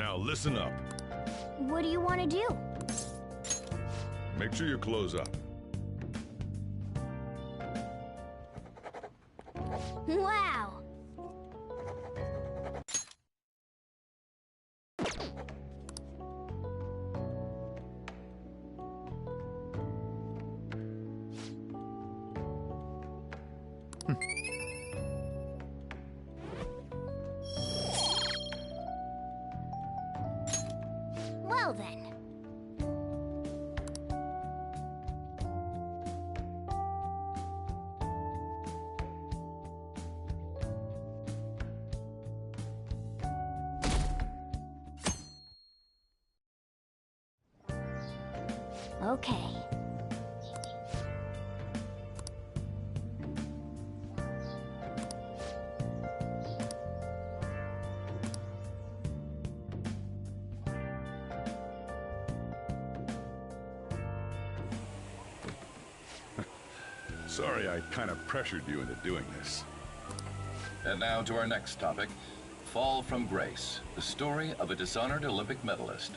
Now listen up. What do you want to do? Make sure you close up. Wow! Well then. Okay. Sorry, I kind of pressured you into doing this. And now to our next topic, Fall from Grace, the story of a dishonored Olympic medalist.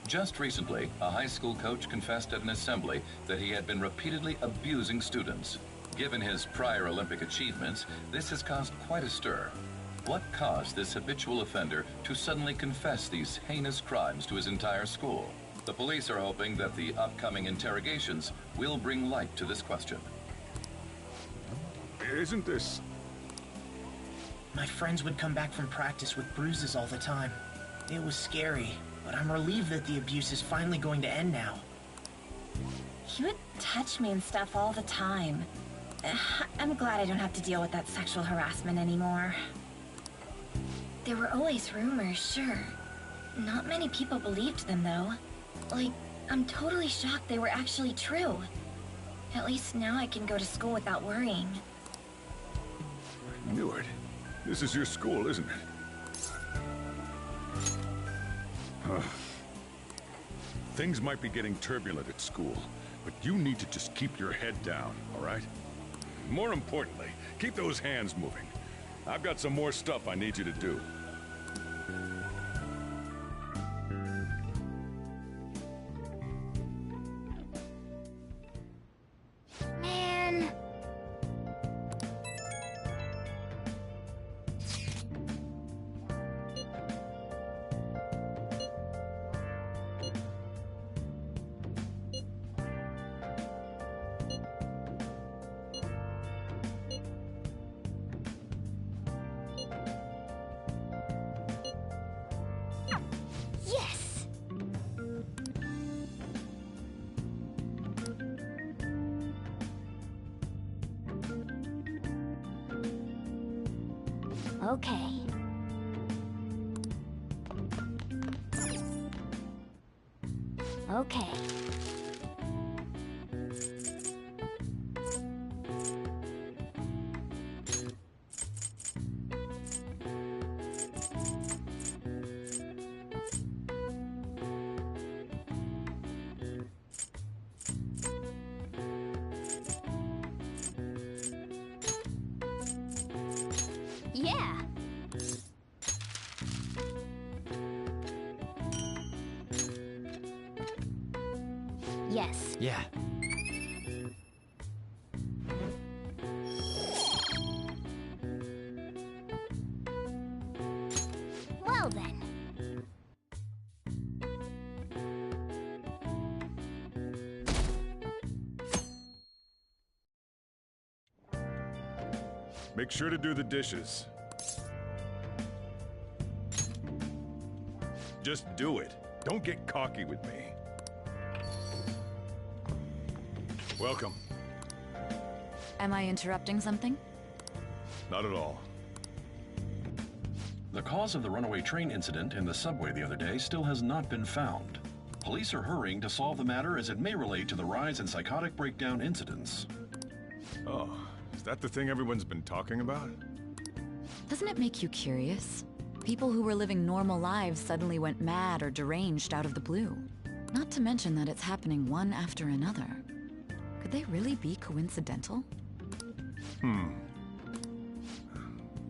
Just recently, a high school coach confessed at an assembly that he had been repeatedly abusing students. Given his prior Olympic achievements, this has caused quite a stir. What caused this habitual offender to suddenly confess these heinous crimes to his entire school? The police are hoping that the upcoming interrogations will bring light to this question. Isn't this... My friends would come back from practice with bruises all the time. It was scary, but I'm relieved that the abuse is finally going to end now. He would touch me and stuff all the time. I'm glad I don't have to deal with that sexual harassment anymore. There were always rumors, sure. Not many people believed them, though. Like, I'm totally shocked they were actually true. At least now I can go to school without worrying. I knew it. This is your school, isn't it? Things might be getting turbulent at school, but you need to just keep your head down, all right? More importantly, keep those hands moving. I've got some more stuff I need you to do. Man. Yes! Okay. Okay. Yeah. Yes. Yeah. Well then. Make sure to do the dishes. Just do it. Don't get cocky with me. Welcome. Am I interrupting something? Not at all. The cause of the runaway train incident in the subway the other day still has not been found. Police are hurrying to solve the matter as it may relate to the rise in psychotic breakdown incidents. Oh, is that the thing everyone's been talking about? Doesn't it make you curious? People who were living normal lives suddenly went mad or deranged out of the blue. Not to mention that it's happening one after another. Could they really be coincidental?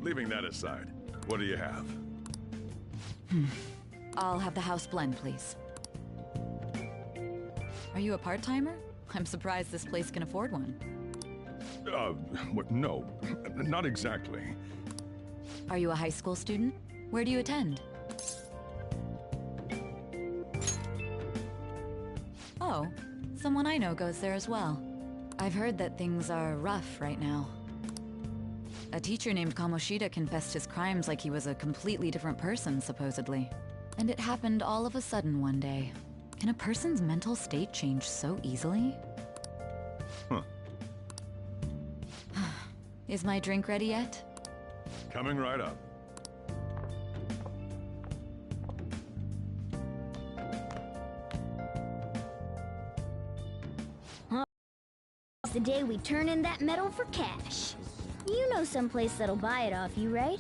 Leaving that aside, what do you have? I'll have the house blend, please. Are you a part-timer? I'm surprised this place can afford one. What? No, not exactly. Are you a high school student? Where do you attend? Oh, someone I know goes there as well. I've heard that things are rough right now. A teacher named Kamoshida confessed his crimes like he was a completely different person, supposedly. And it happened all of a sudden one day. Can a person's mental state change so easily? Huh. Is my drink ready yet? Coming right up. It's the day we turn in that metal for cash. You know someplace that'll buy it off you, right?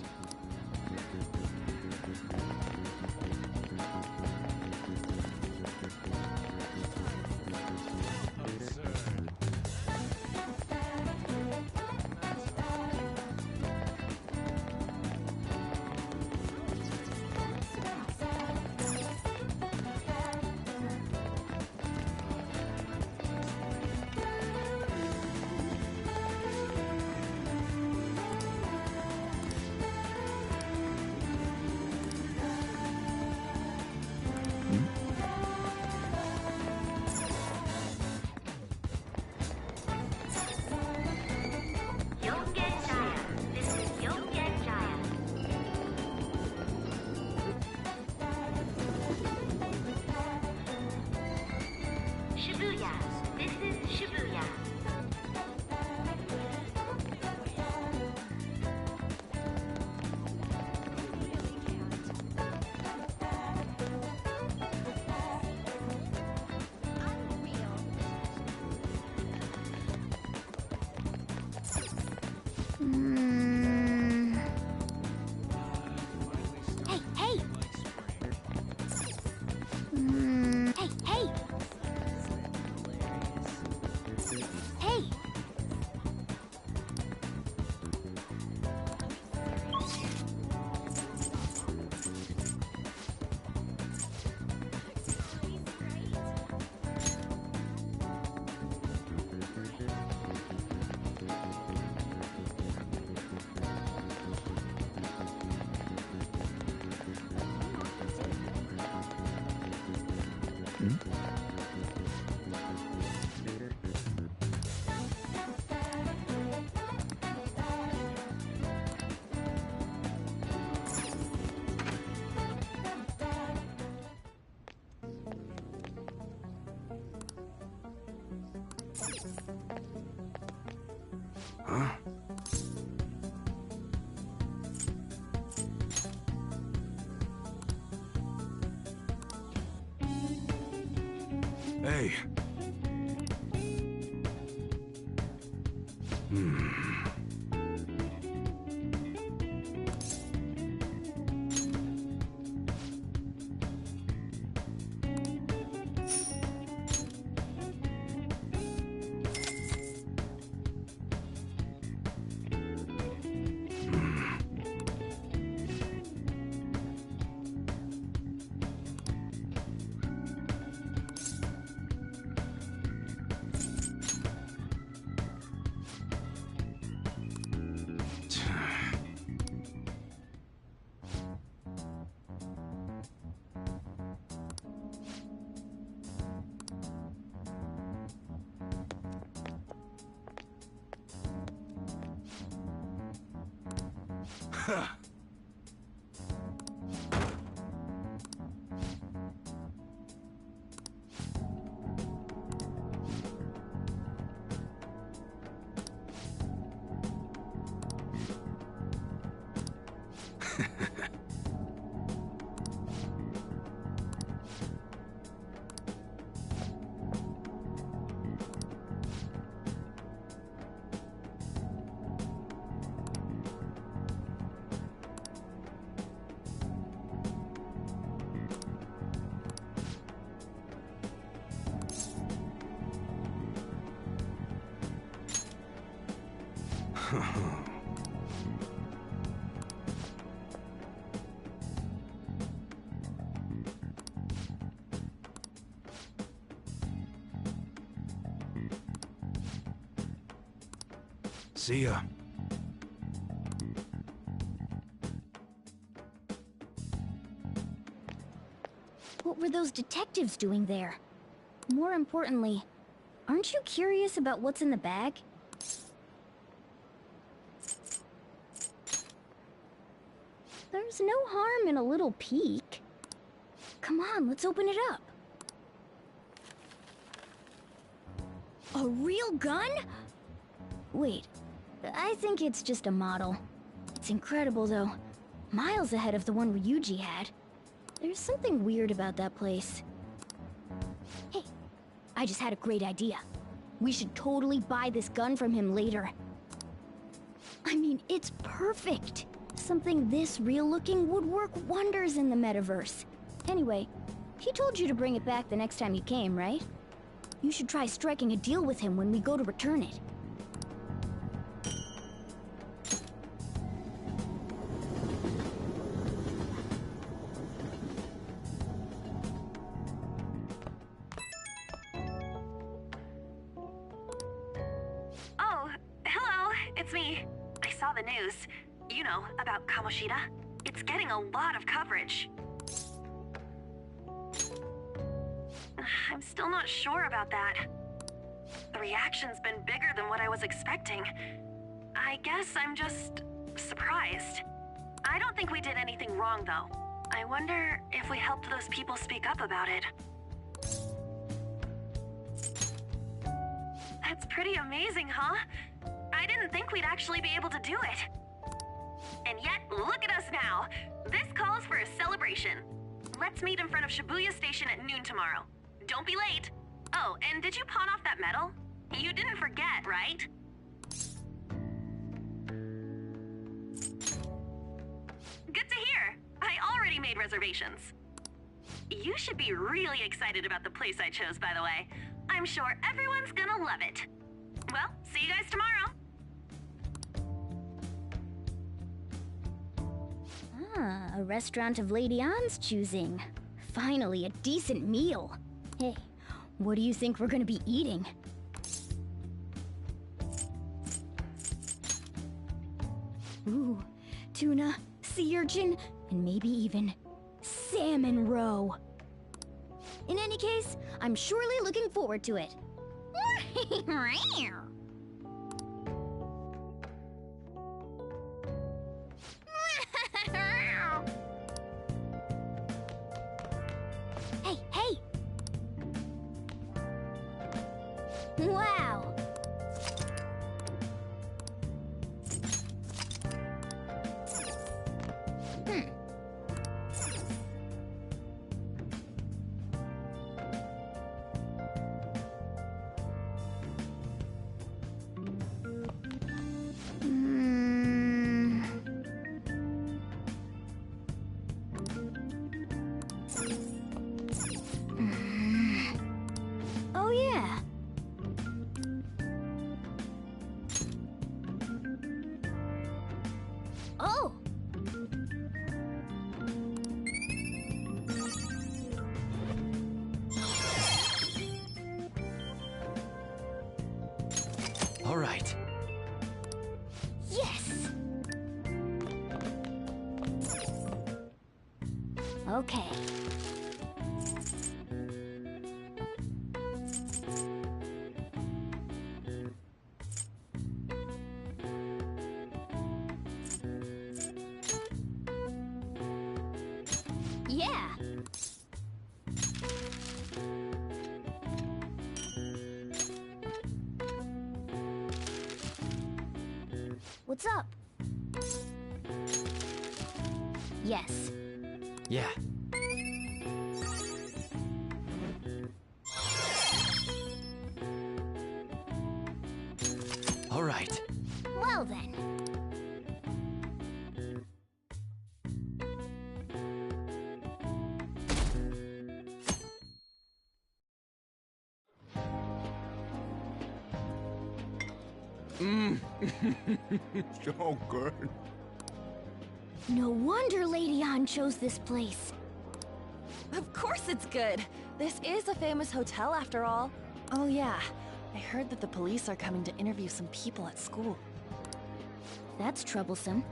Shibuya. This is Shibuya. Hey, hey! Hey, hey! Hey! Huh? Hey. See ya. What were those detectives doing there? More importantly, aren't you curious about what's in the bag? There's no harm in a little peek. Come on, let's open it up. A real gun? Wait, I think it's just a model. It's incredible, though. Miles ahead of the one Ryuji had. There's something weird about that place. Hey, I just had a great idea. We should totally buy this gun from him later. I mean, it's perfect. Something this real-looking would work wonders in the metaverse. Anyway, he told you to bring it back the next time you came, right? You should try striking a deal with him when we go to return it. Oh, hello, it's me. I saw the news. You know, about Kamoshida. It's getting a lot of coverage. I'm still not sure about that. The reaction's been bigger than what I was expecting. I guess I'm just surprised. I don't think we did anything wrong, though. I wonder if we helped those people speak up about it. That's pretty amazing, huh? I didn't think we'd actually be able to do it. And yet, look at us now. This calls for a celebration. Let's meet in front of Shibuya Station at noon tomorrow. Don't be late. Oh, and did you pawn off that medal? You didn't forget, right? Good to hear. I already made reservations. You should be really excited about the place I chose, by the way. I'm sure everyone's gonna love it. Well, see you guys tomorrow. Ah, a restaurant of Lady Ann's choosing. Finally, a decent meal. Hey, what do you think we're gonna be eating? Ooh, tuna, sea urchin, and maybe even salmon roe. In any case, I'm surely looking forward to it. Hey, hey! Wow! Oh yeah. Oh. All right. Yes. Okay. Yeah. What's up? Yes. Yeah. All right. Well then. So good. No wonder Lady Ann chose this place. Of course it's good. This is a famous hotel after all. Oh yeah, I heard that the police are coming to interview some people at school. That's troublesome.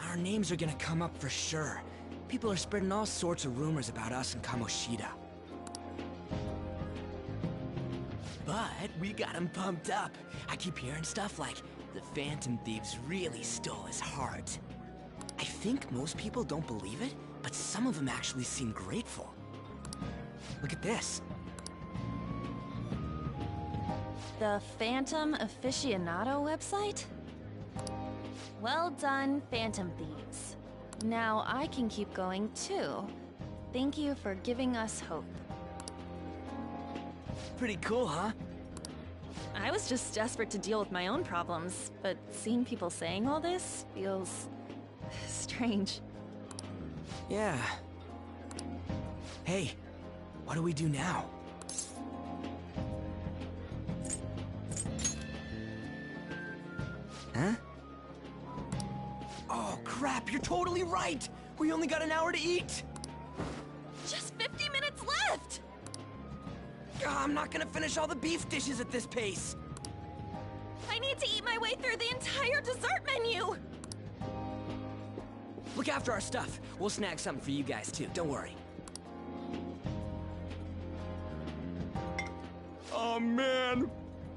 Our names are gonna come up for sure. People are spreading all sorts of rumors about us and Kamoshida. But we got him pumped up. I keep hearing stuff like, the Phantom Thieves really stole his heart. I think most people don't believe it, but some of them actually seem grateful. Look at this. The Phantom Aficionado website? Well done, Phantom Thieves. Now I can keep going too. Thank you for giving us hope. Pretty cool, huh? I was just desperate to deal with my own problems, but seeing people saying all this feels strange. Yeah. Hey, what do we do now? Huh? Oh, crap, you're totally right! We only got an hour to eat! Just 50 minutes left! I'm not gonna finish all the beef dishes at this pace! I need to eat my way through the entire dessert menu! Look after our stuff. We'll snag something for you guys too, don't worry. Oh man,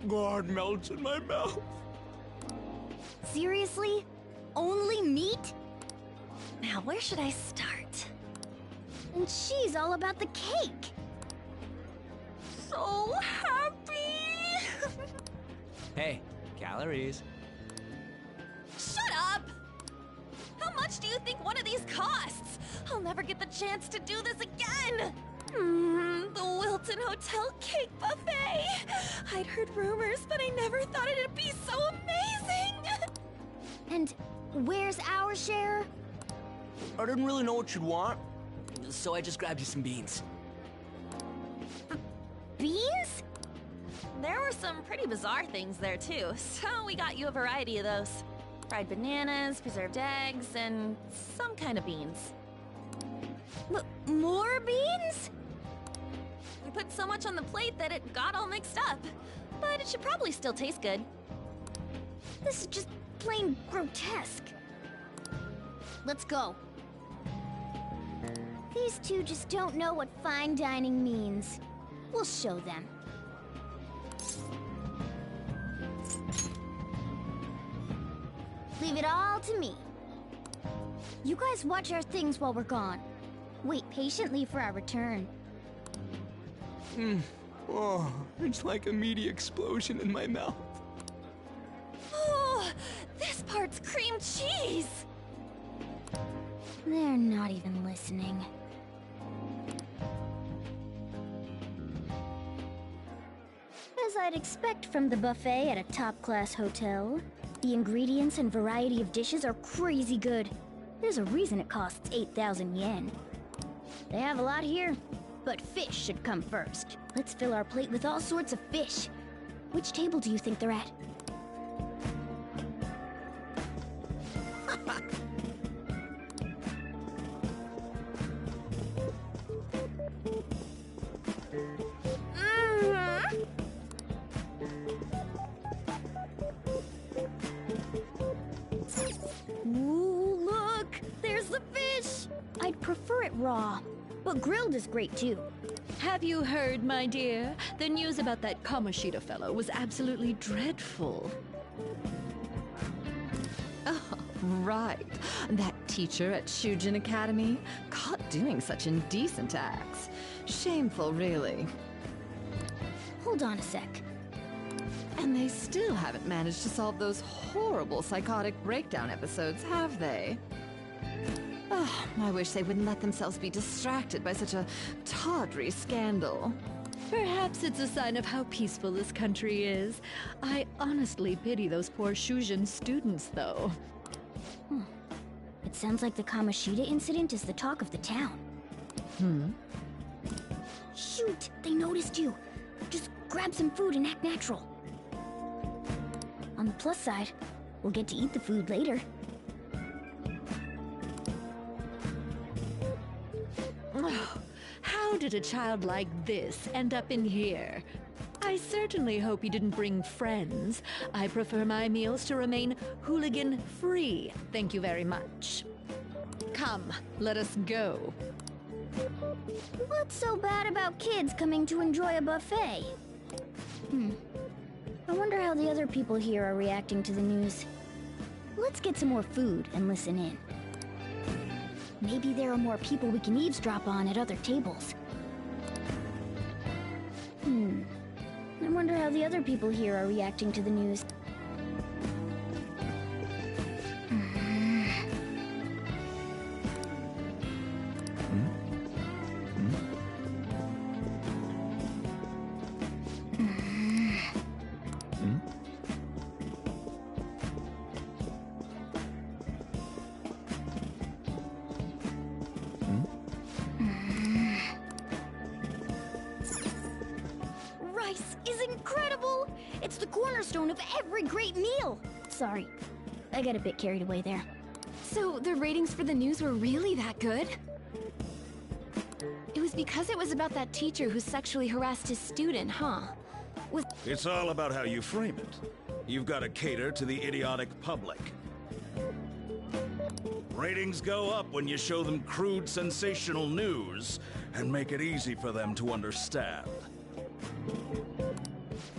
God melts in my mouth. Seriously? Only meat? Now, where should I start? And she's all about the cake. So happy! Hey, calories. Shut up! How much do you think one of these costs? I'll never get the chance to do this again! The Wilton Hotel Cake Buffet! I'd heard rumors, but I never thought it'd be so amazing! And where's our share? I didn't really know what you'd want, so I just grabbed you some beans. Beans? There were some pretty bizarre things there too, so we got you a variety of those. Fried bananas, preserved eggs, and some kind of beans. More beans? We put so much on the plate that it got all mixed up, but it should probably still taste good. This is just plain grotesque. Let's go. These two just don't know what fine dining means. We'll show them. Leave it all to me. You guys watch our things while we're gone. Wait patiently for our return. Oh, it's like a meaty explosion in my mouth. Oh, this part's cream cheese! They're not even listening. As I'd expect from the buffet at a top-class hotel, the ingredients and variety of dishes are crazy good. There's a reason it costs 8,000 yen. They have a lot here, but fish should come first. Let's fill our plate with all sorts of fish. Which table do you think they're at? Ooh, look! There's the fish! I'd prefer it raw, but grilled is great too. Have you heard, my dear? The news about that Kamoshida fellow was absolutely dreadful. Oh, right. That teacher at Shujin Academy, caught doing such indecent acts. Shameful, really. Hold on a sec. And they still haven't managed to solve those horrible psychotic breakdown episodes, have they? Oh, I wish they wouldn't let themselves be distracted by such a tawdry scandal. Perhaps it's a sign of how peaceful this country is. I honestly pity those poor Shujin students, though. It sounds like the Kamoshida incident is the talk of the town. Shoot! They noticed you! Just grab some food and act natural. On the plus side, we'll get to eat the food later. Oh, how did a child like this end up in here? I certainly hope you didn't bring friends. I prefer my meals to remain hooligan-free. Thank you very much. Come, let us go. What's so bad about kids coming to enjoy a buffet? I wonder how the other people here are reacting to the news. Let's get some more food and listen in. Maybe there are more people we can eavesdrop on at other tables. I wonder how the other people here are reacting to the news. Rice is incredible! It's the cornerstone of every great meal! Sorry, I got a bit carried away there. So the ratings for the news were really that good? It was because it was about that teacher who sexually harassed his student, huh? It's all about how you frame it. You've got to cater to the idiotic public. Ratings go up when you show them crude, sensational news and make it easy for them to understand.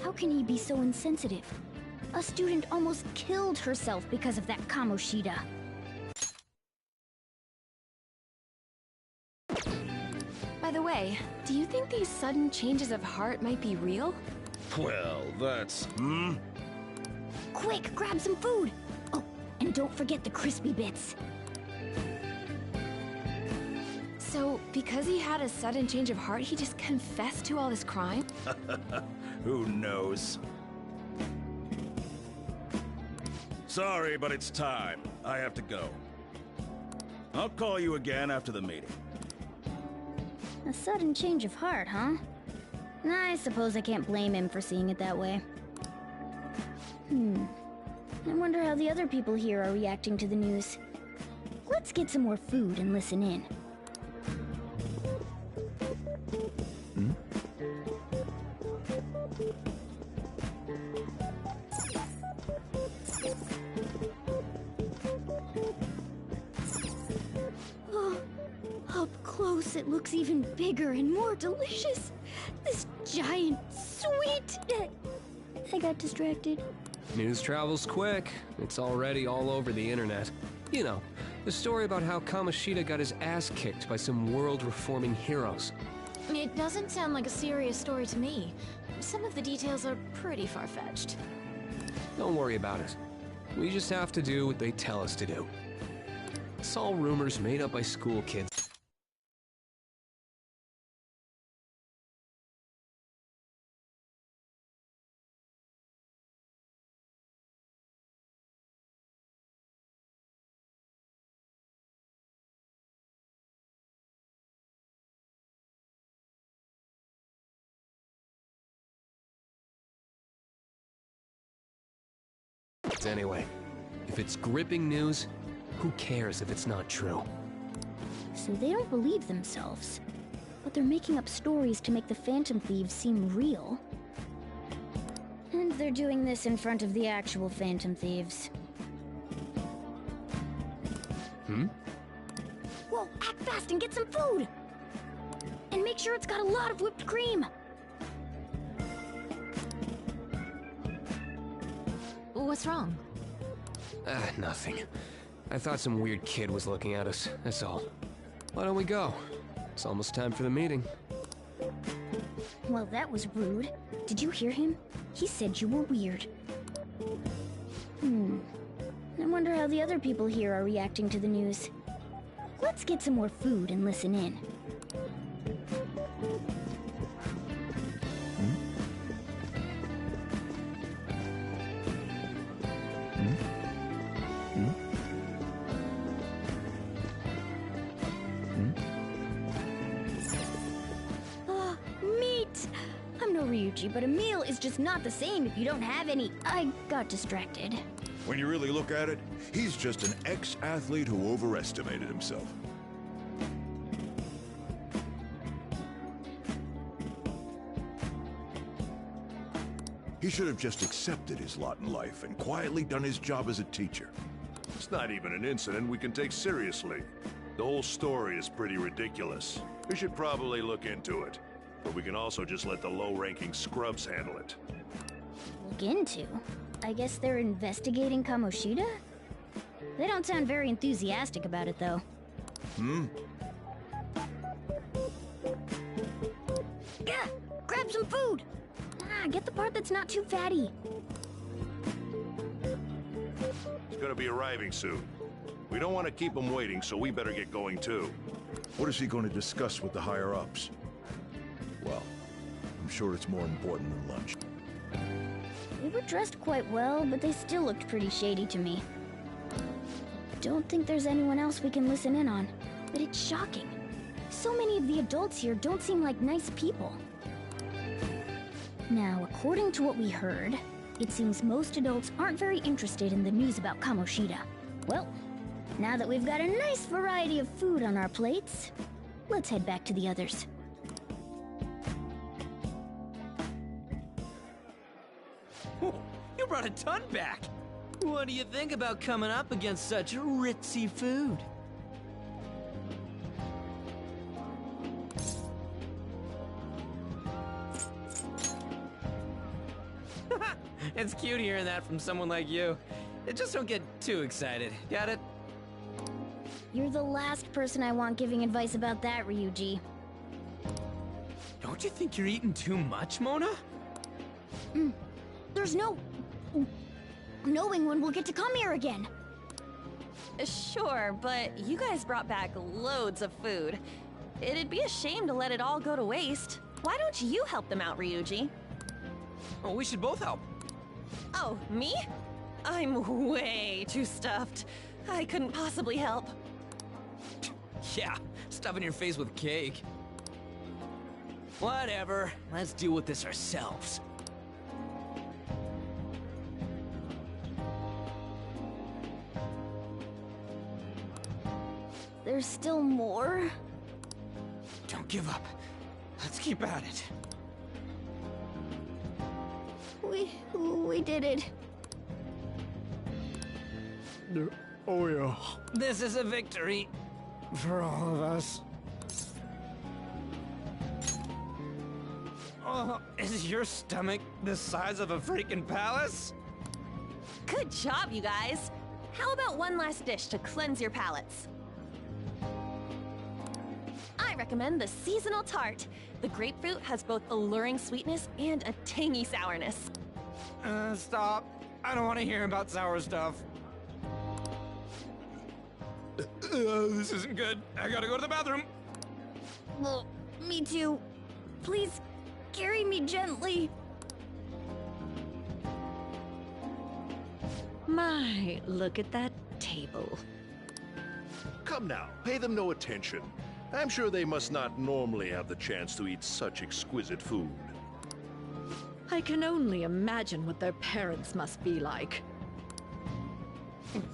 How can he be so insensitive? A student almost killed herself because of that Kamoshida. By the way, do you think these sudden changes of heart might be real? Well, that's... Quick, grab some food! Oh, and don't forget the crispy bits. So, because he had a sudden change of heart, he just confessed to all this crime? Who knows? Sorry, but it's time. I have to go. I'll call you again after the meeting. A sudden change of heart, huh? I suppose I can't blame him for seeing it that way. I wonder how the other people here are reacting to the news. Let's get some more food and listen in. Oh, up close it looks even bigger and more delicious. This giant sweet... I got distracted. News travels quick. It's already all over the internet. You know, the story about how Kamoshida got his ass kicked by some world-reforming heroes. It doesn't sound like a serious story to me. Some of the details are pretty far-fetched. Don't worry about it. We just have to do what they tell us to do. It's all rumors made up by school kids. Anyway, if it's gripping news, who cares if it's not true? So they don't believe themselves, but they're making up stories to make the Phantom Thieves seem real. And they're doing this in front of the actual Phantom Thieves. Whoa, act fast and get some food! And make sure it's got a lot of whipped cream! What's wrong? Nothing. I thought some weird kid was looking at us, that's all. Why don't we go? It's almost time for the meeting. Well, that was rude. Did you hear him? He said you were weird. I wonder how the other people here are reacting to the news. Let's get some more food and listen in. But a meal is just not the same if you don't have any. I got distracted. When you really look at it, he's just an ex-athlete who overestimated himself. He should have just accepted his lot in life and quietly done his job as a teacher. It's not even an incident we can take seriously. The whole story is pretty ridiculous. We should probably look into it. But we can also just let the low-ranking scrubs handle it. Look into? I guess they're investigating Kamoshida? They don't sound very enthusiastic about it, though. Gah! Grab some food! Get the part that's not too fatty. He's gonna be arriving soon. We don't want to keep him waiting, so we better get going too. What is he going to discuss with the higher-ups? Well, I'm sure it's more important than lunch. They were dressed quite well, but they still looked pretty shady to me. Don't think there's anyone else we can listen in on, but it's shocking. So many of the adults here don't seem like nice people. Now, according to what we heard, it seems most adults aren't very interested in the news about Kamoshida. Well, now that we've got a nice variety of food on our plates, let's head back to the others. You brought a ton back! What do you think about coming up against such ritzy food? It's cute hearing that from someone like you. Just don't get too excited, got it? You're the last person I want giving advice about that, Ryuji. Don't you think you're eating too much, Mona? There's no knowing when we'll get to come here again. Sure, but you guys brought back loads of food. It'd be a shame to let it all go to waste. Why don't you help them out, Ryuji? Oh, we should both help. Oh, me? I'm way too stuffed. I couldn't possibly help. Yeah, stuffing your face with cake. Whatever, let's deal with this ourselves. There's still more? Don't give up. Let's keep at it. We did it. Oh yeah. This is a victory for all of us. Oh, is your stomach the size of a freaking palace? Good job, you guys. How about one last dish to cleanse your palates? I recommend the seasonal tart. The grapefruit has both alluring sweetness and a tangy sourness. Stop. I don't want to hear about sour stuff. This isn't good. I gotta go to the bathroom. Well, me too. Please, carry me gently. My, look at that table. Come now, pay them no attention. I'm sure they must not normally have the chance to eat such exquisite food. I can only imagine what their parents must be like.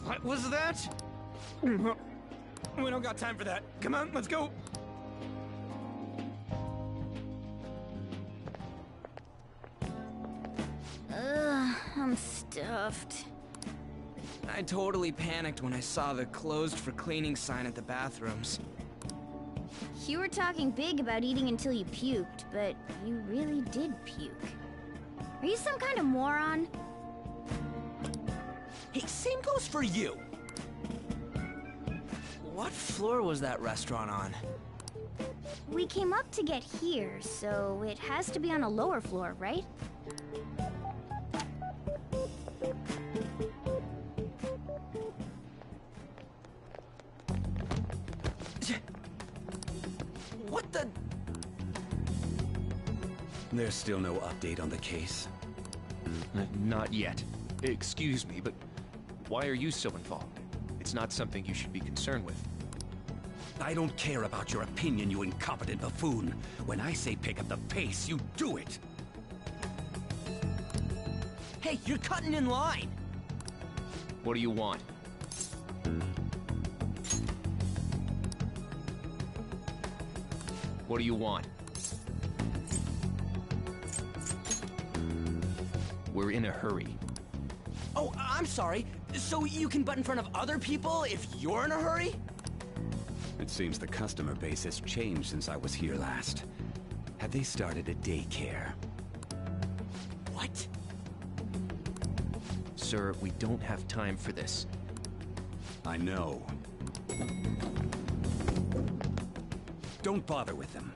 What was that? We don't got time for that. Come on, let's go. I'm stuffed. I totally panicked when I saw the closed for cleaning sign at the bathrooms. You were talking big about eating until you puked, but you really did puke. Are you some kind of moron? Hey, same goes for you. What floor was that restaurant on? We came up to get here, so it has to be on a lower floor, right? What the? There's still no update on the case. Not yet. Excuse me, but why are you so involved? It's not something you should be concerned with. I don't care about your opinion, you incompetent buffoon. When I say pick up the pace, you do it. Hey, you're cutting in line. What do you want? What do you want? were in a hurry. Oh, I'm sorry. So you can butt in front of other people if you're in a hurry? It seems the customer base has changed since I was here last. Have they started a daycare? What? Sir, we don't have time for this. I know. Don't bother with them.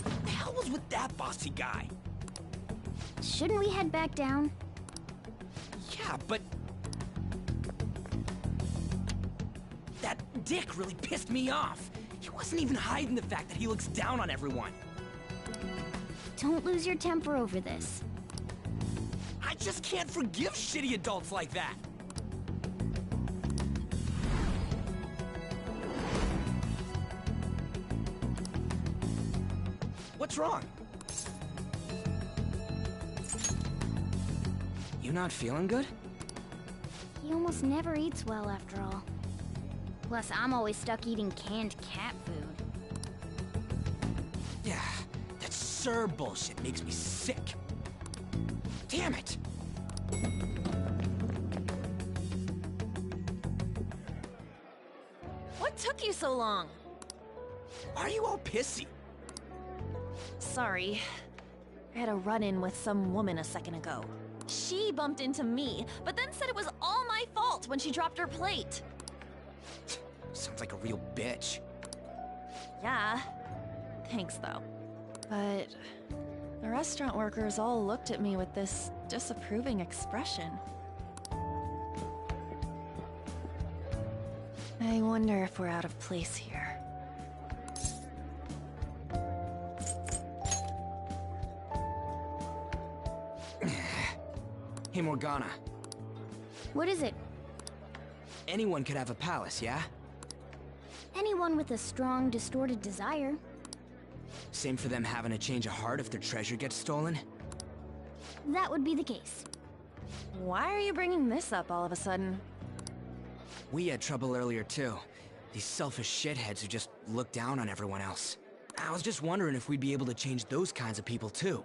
What the hell was with that bossy guy? Shouldn't we head back down? Yeah, but... that dick really pissed me off. He wasn't even hiding the fact that he looks down on everyone. Don't lose your temper over this. I just can't forgive shitty adults like that. What's wrong? You not feeling good? He almost never eats well after all. Plus, I'm always stuck eating canned cat food. Yeah, that Sir bullshit makes me sick. Damn it! What took you so long? Why are you all pissy? Sorry. I had a run-in with some woman a second ago. She bumped into me, but then said it was all my fault when she dropped her plate. Sounds like a real bitch. Yeah. Thanks, though. But the restaurant workers all looked at me with this disapproving expression. I wonder if we're out of place here. Hey, Morgana. What is it? Anyone could have a palace, yeah? Anyone with a strong, distorted desire. Same for them having a change of heart if their treasure gets stolen? That would be the case. Why are you bringing this up all of a sudden? We had trouble earlier, too. These selfish shitheads who just look down on everyone else. I was just wondering if we'd be able to change those kinds of people, too.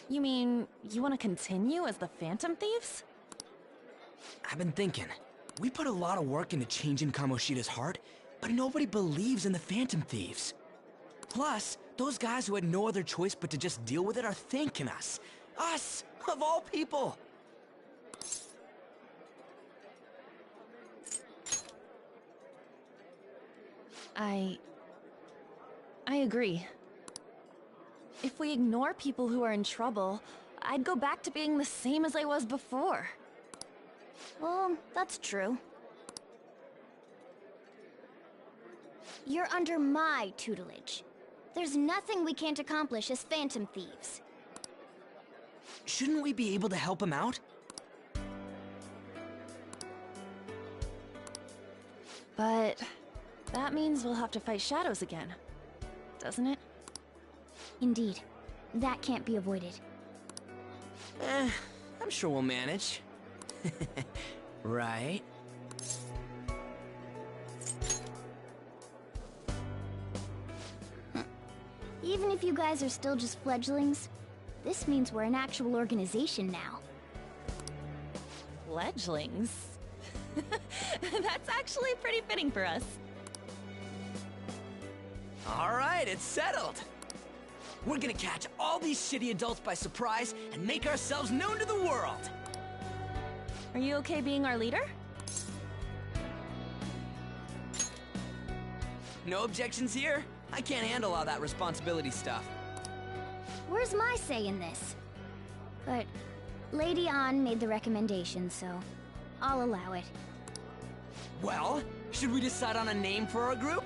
You mean, you want to continue as the Phantom Thieves? I've been thinking. We put a lot of work into changing Kamoshida's heart, but nobody believes in the Phantom Thieves. Plus, those guys who had no other choice but to just deal with it are thanking us. Us, of all people! I agree. If we ignore people who are in trouble, I'd go back to being the same as I was before. Well, that's true. You're under my tutelage. There's nothing we can't accomplish as Phantom Thieves. Shouldn't we be able to help him out? But that means we'll have to fight shadows again, doesn't it? Indeed. That can't be avoided. I'm sure we'll manage. Right? Even if you guys are still just fledglings, this means we're an actual organization now. Fledglings? That's actually pretty fitting for us. Alright, it's settled! We're gonna catch all these shitty adults by surprise and make ourselves known to the world! Are you okay being our leader? No objections here? I can't handle all that responsibility stuff. Where's my say in this? But Lady An made the recommendation, so I'll allow it. Well, should we decide on a name for our group?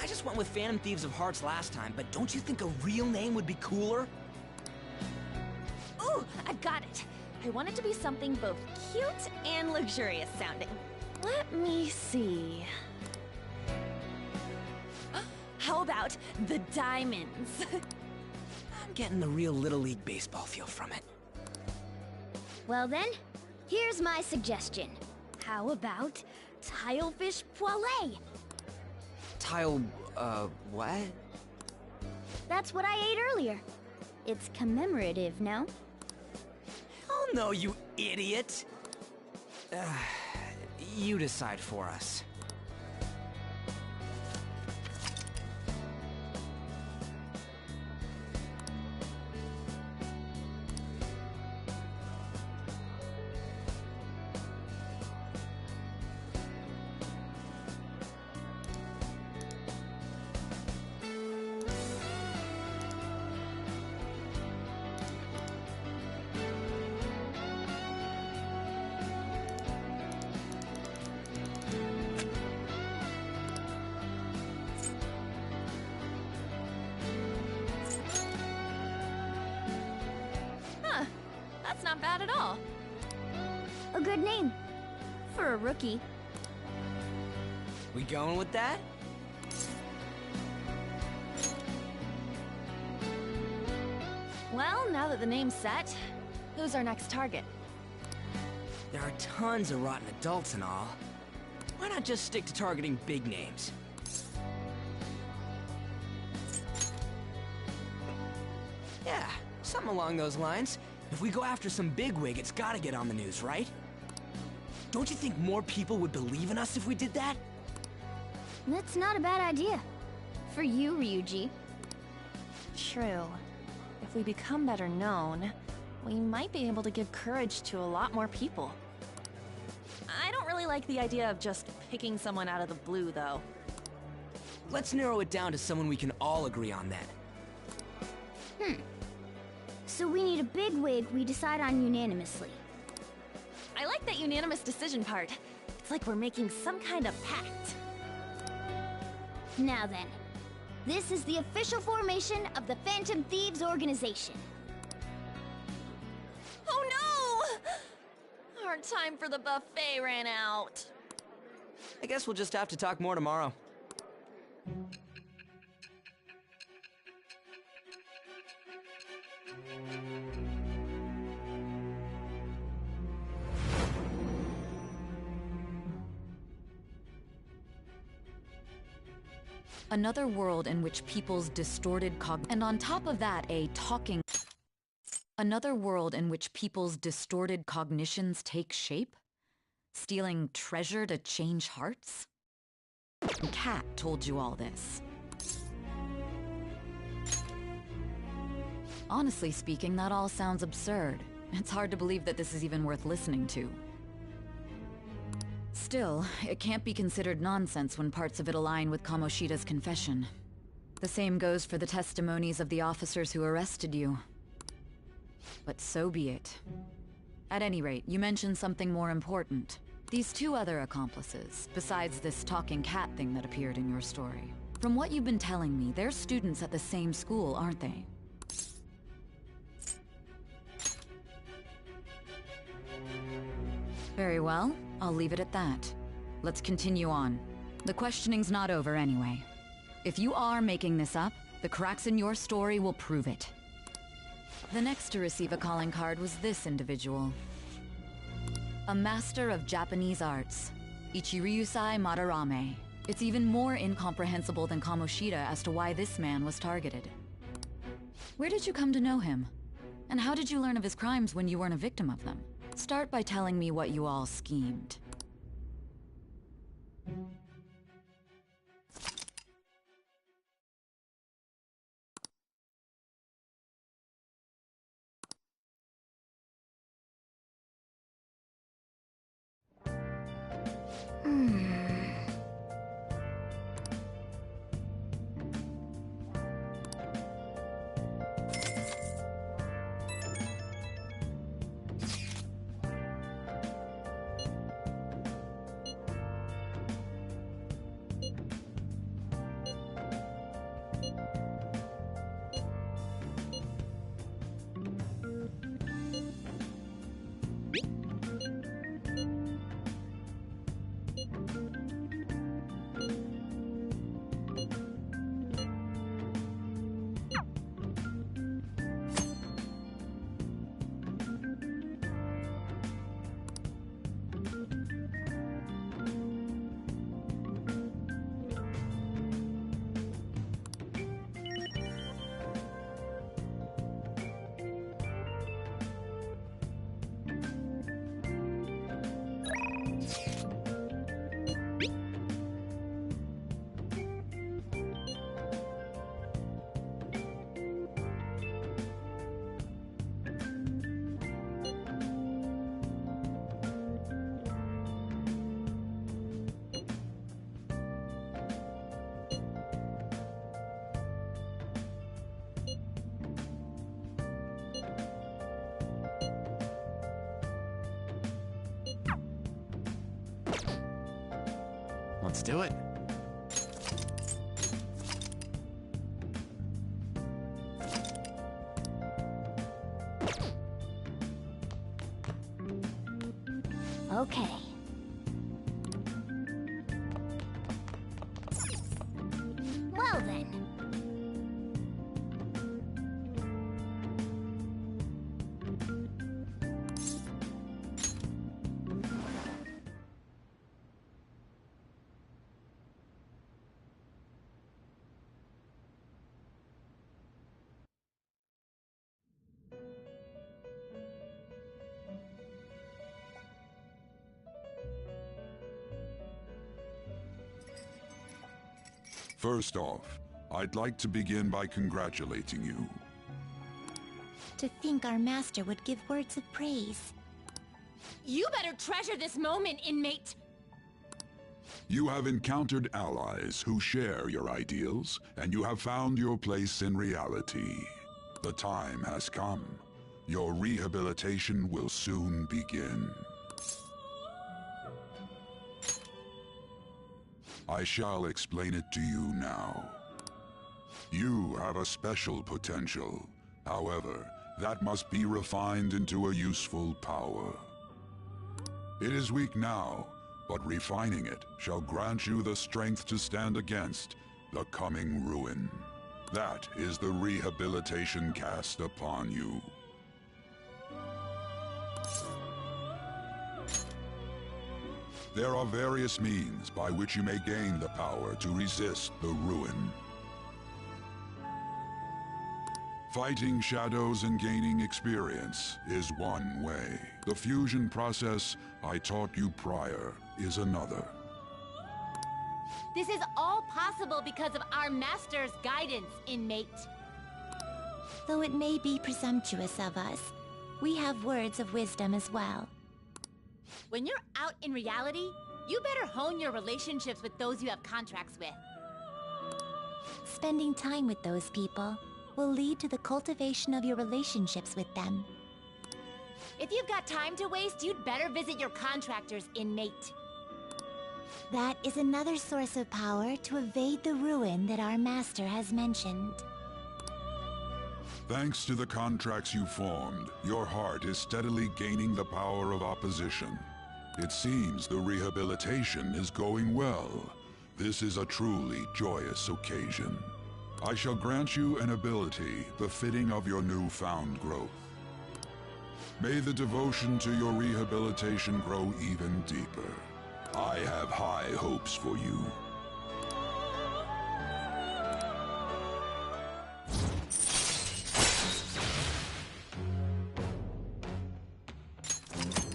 I just went with Phantom Thieves of Hearts last time, but don't you think a real name would be cooler? Ooh, I've got it! I want it to be something both cute and luxurious sounding. Let me see... How about the Diamonds? I'm getting the real Little League Baseball feel from it. Well then, here's my suggestion. How about Tilefish poêlée. What? That's what I ate earlier. It's commemorative, no? Oh no, you idiot! You decide for us. That's not bad at all. A good name. For a rookie. We going with that? Well, now that the name's set, who's our next target? There are tons of rotten adults and all. Why not just stick to targeting big names? Yeah, something along those lines. If we go after some bigwig, it's gotta get on the news, right? Don't you think more people would believe in us if we did that? That's not a bad idea. For you, Ryuji. True. If we become better known, we might be able to give courage to a lot more people. I don't really like the idea of just picking someone out of the blue, though. Let's narrow it down to someone we can all agree on then. So we need a bigwig we decide on unanimously. I like that unanimous decision part. It's like we're making some kind of pact. Now then, this is the official formation of the Phantom Thieves organization. Oh no! Our time for the buffet ran out. I guess we'll just have to talk more tomorrow. Another world in which people's distorted and on top of that, Another world in which people's distorted cognitions take shape? Stealing treasure to change hearts? Cat told you all this. Honestly speaking, that all sounds absurd. It's hard to believe that this is even worth listening to. Still, it can't be considered nonsense when parts of it align with Kamoshida's confession. The same goes for the testimonies of the officers who arrested you. But so be it. At any rate, you mentioned something more important. These two other accomplices, besides this talking cat thing that appeared in your story. From what you've been telling me, they're students at the same school, aren't they? Very well. I'll leave it at that. Let's continue on. The questioning's not over anyway. If you are making this up, the cracks in your story will prove it. The next to receive a calling card was this individual. A master of Japanese arts, Ichiryusai Madarame. It's even more incomprehensible than Kamoshida as to why this man was targeted. Where did you come to know him? And how did you learn of his crimes when you weren't a victim of them? Start by telling me what you all schemed. Let's do it. Okay. Well then. First off, I'd like to begin by congratulating you. To think our master would give words of praise. You better treasure this moment, inmate! You have encountered allies who share your ideals, and you have found your place in reality. The time has come. Your rehabilitation will soon begin. I shall explain it to you now. You have a special potential. However, that must be refined into a useful power. It is weak now, but refining it shall grant you the strength to stand against the coming ruin. That is the rehabilitation cast upon you. There are various means by which you may gain the power to resist the ruin. Fighting shadows and gaining experience is one way. The fusion process I taught you prior is another. This is all possible because of our master's guidance, inmate. Though it may be presumptuous of us, we have words of wisdom as well. When you're out in reality, you better hone your relationships with those you have contracts with. Spending time with those people will lead to the cultivation of your relationships with them. If you've got time to waste, you'd better visit your contractors, inmate. That is another source of power to evade the ruin that our master has mentioned. Thanks to the contracts you formed, your heart is steadily gaining the power of opposition. It seems the rehabilitation is going well. This is a truly joyous occasion. I shall grant you an ability befitting of your newfound growth. May the devotion to your rehabilitation grow even deeper. I have high hopes for you.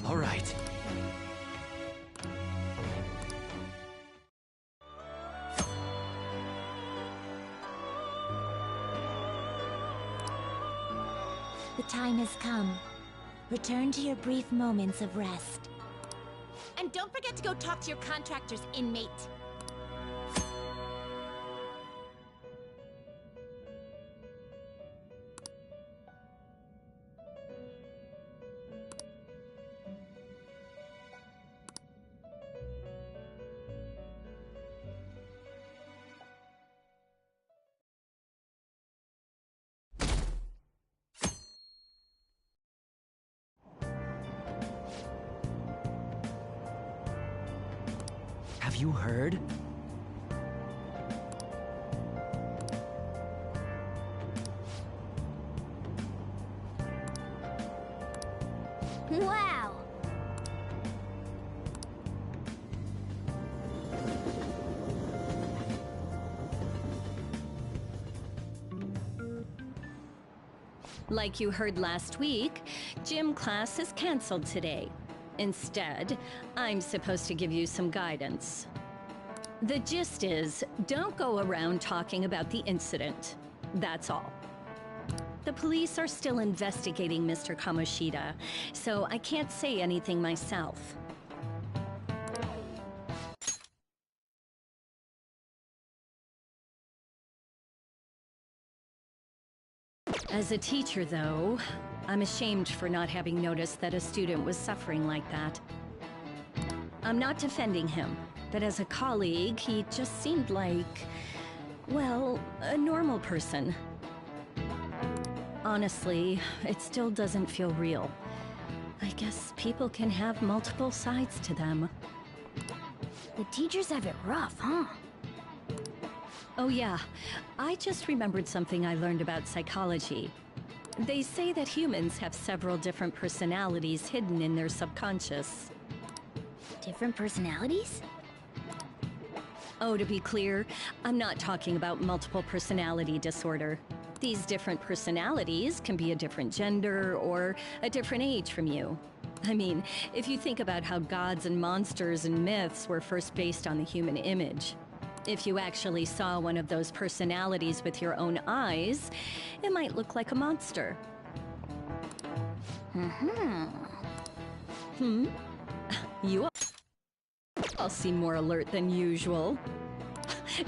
All right. The time has come. Return to your brief moments of rest. And don't forget to go talk to your contractors, inmate. Have you heard? Wow! Like you heard last week, gym class is canceled today. Instead, I'm supposed to give you some guidance. The gist is, don't go around talking about the incident. That's all. The police are still investigating Mr. Kamoshida, so I can't say anything myself. As a teacher, though, I'm ashamed for not having noticed that a student was suffering like that. I'm not defending him. But as a colleague, he just seemed like, well, a normal person. Honestly, it still doesn't feel real. I guess people can have multiple sides to them. The teachers have it rough, huh? Oh yeah, I just remembered something I learned about psychology. They say that humans have several different personalities hidden in their subconscious. Different personalities? Oh, to be clear, I'm not talking about multiple personality disorder. These different personalities can be a different gender or a different age from you. I mean, if you think about how gods and monsters and myths were first based on the human image, if you actually saw one of those personalities with your own eyes, it might look like a monster. You all seem more alert than usual.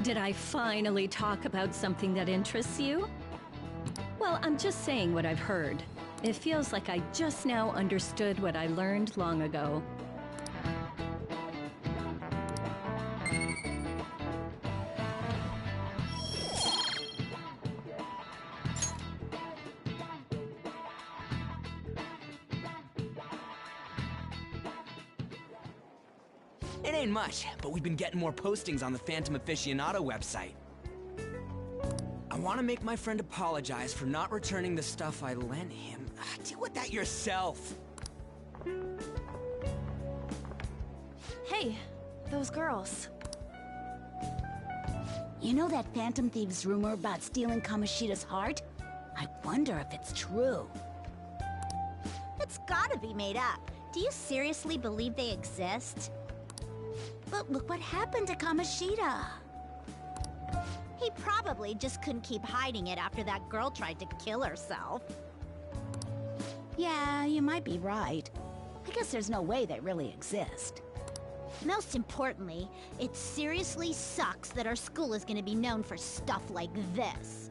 Did I finally talk about something that interests you? Well, I'm just saying what I've heard. It feels like I just now understood what I learned long ago. It ain't much, but we've been getting more postings on the Phantom Aficionado website. I want to make my friend apologize for not returning the stuff I lent him. Deal with that yourself. Hey, those girls. You know that Phantom Thieves rumor about stealing Kamoshida's heart? I wonder if it's true. It's gotta be made up. Do you seriously believe they exist? But look what happened to Kamoshida. He probably just couldn't keep hiding it after that girl tried to kill herself. Yeah, you might be right. I guess there's no way they really exist. Most importantly, it seriously sucks that our school is gonna be known for stuff like this.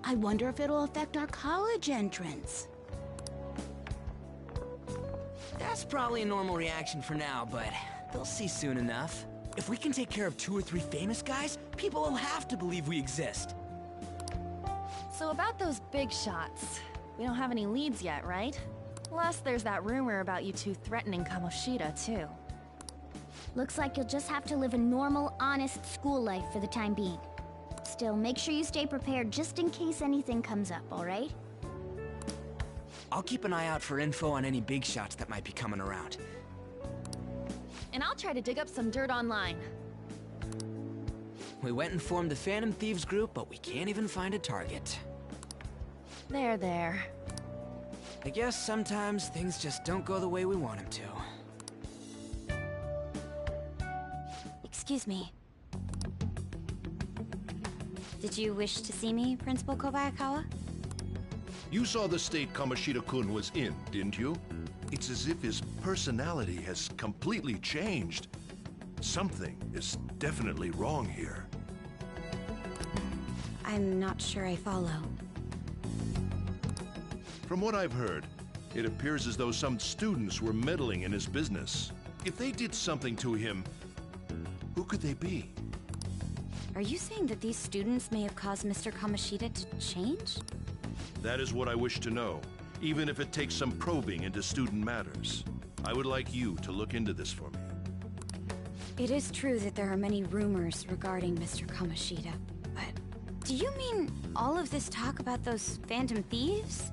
I wonder if it'll affect our college entrance. That's probably a normal reaction for now, but they'll see soon enough. If we can take care of 2 or 3 famous guys, people will have to believe we exist. So about those big shots, we don't have any leads yet, right? Plus, there's that rumor about you two threatening Kamoshida, too. Looks like you'll just have to live a normal, honest school life for the time being. Still, make sure you stay prepared just in case anything comes up, alright? I'll keep an eye out for info on any big shots that might be coming around. And I'll try to dig up some dirt online. We went and formed the Phantom Thieves group, but we can't even find a target. There. I guess sometimes things just don't go the way we want them to. Excuse me. Did you wish to see me, Principal Kobayakawa? You saw the state Kamoshida-kun was in, didn't you? It's as if his personality has completely changed. Something is definitely wrong here. I'm not sure I follow. From what I've heard, it appears as though some students were meddling in his business. If they did something to him, who could they be? Are you saying that these students may have caused Mr. Kamoshida to change? That is what I wish to know, even if it takes some probing into student matters. I would like you to look into this for me. It is true that there are many rumors regarding Mr. Kamoshida, but do you mean all of this talk about those Phantom Thieves?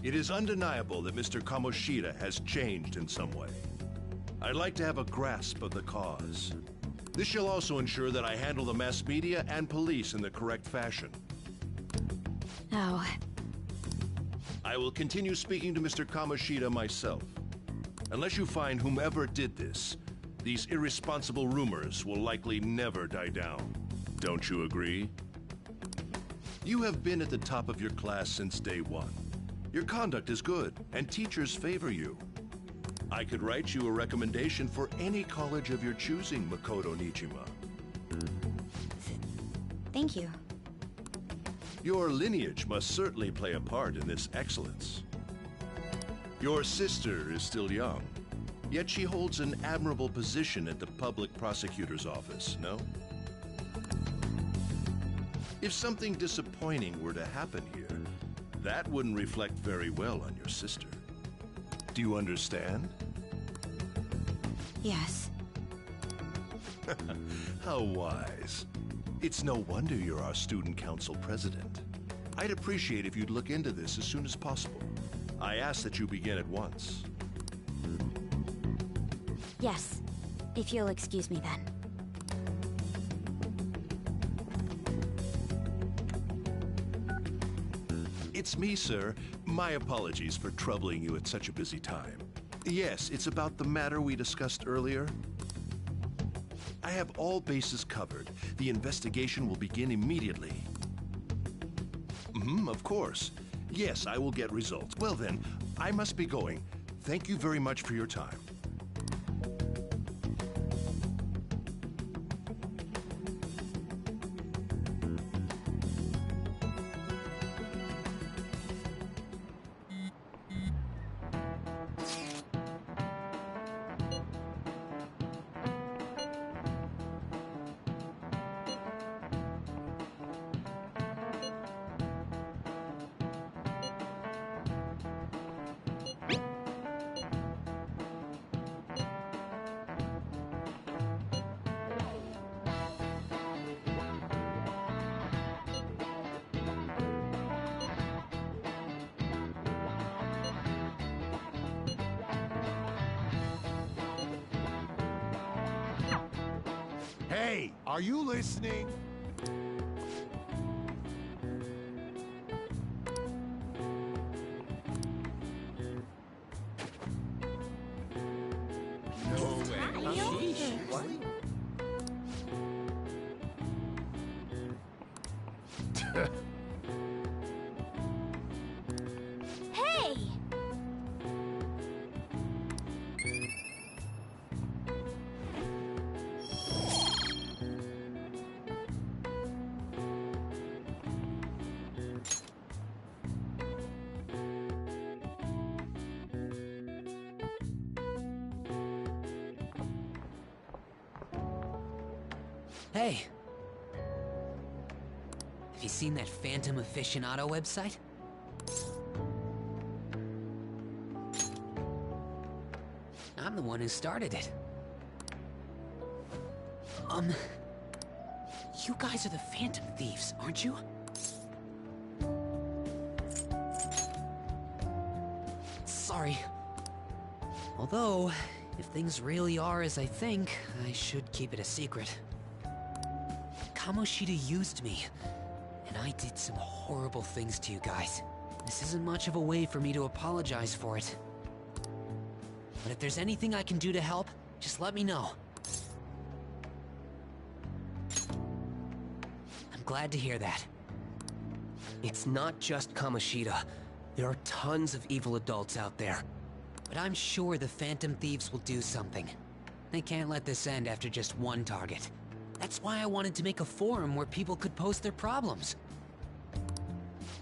It is undeniable that Mr. Kamoshida has changed in some way. I'd like to have a grasp of the cause. This shall also ensure that I handle the mass media and police in the correct fashion. Oh. I will continue speaking to Mr. Kamoshida myself. Unless you find whomever did this, these irresponsible rumors will likely never die down. Don't you agree? You have been at the top of your class since day one. Your conduct is good, and teachers favor you. I could write you a recommendation for any college of your choosing, Makoto Nijima. Thank you. Your lineage must certainly play a part in this excellence. Your sister is still young, Yet she holds an admirable position at the public prosecutor's office, no? If something disappointing were to happen here, that wouldn't reflect very well on your sister. Do you understand? Yes. How wise. It's no wonder you're our student council president. I'd appreciate if you'd look into this as soon as possible. I ask that you begin at once. Yes. If you'll excuse me then. It's me, sir. My apologies for troubling you at such a busy time. Yes, it's about the matter we discussed earlier. I have all bases covered. The investigation will begin immediately. Of course. Yes, I will get results. Well then, I must be going. Thank you very much for your time. Hey, are you listening? No way. What? Hey! Hey! Have you seen that Phantom Aficionado website? I'm the one who started it. You guys are the Phantom Thieves, aren't you? Sorry. Although, if things really are as I think, I should keep it a secret. Kamoshida used me, and I did some horrible things to you guys. This isn't much of a way for me to apologize for it. But if there's anything I can do to help, just let me know. I'm glad to hear that. It's not just Kamoshida. There are tons of evil adults out there. But I'm sure the Phantom Thieves will do something. They can't let this end after just one target. That's why I wanted to make a forum where people could post their problems.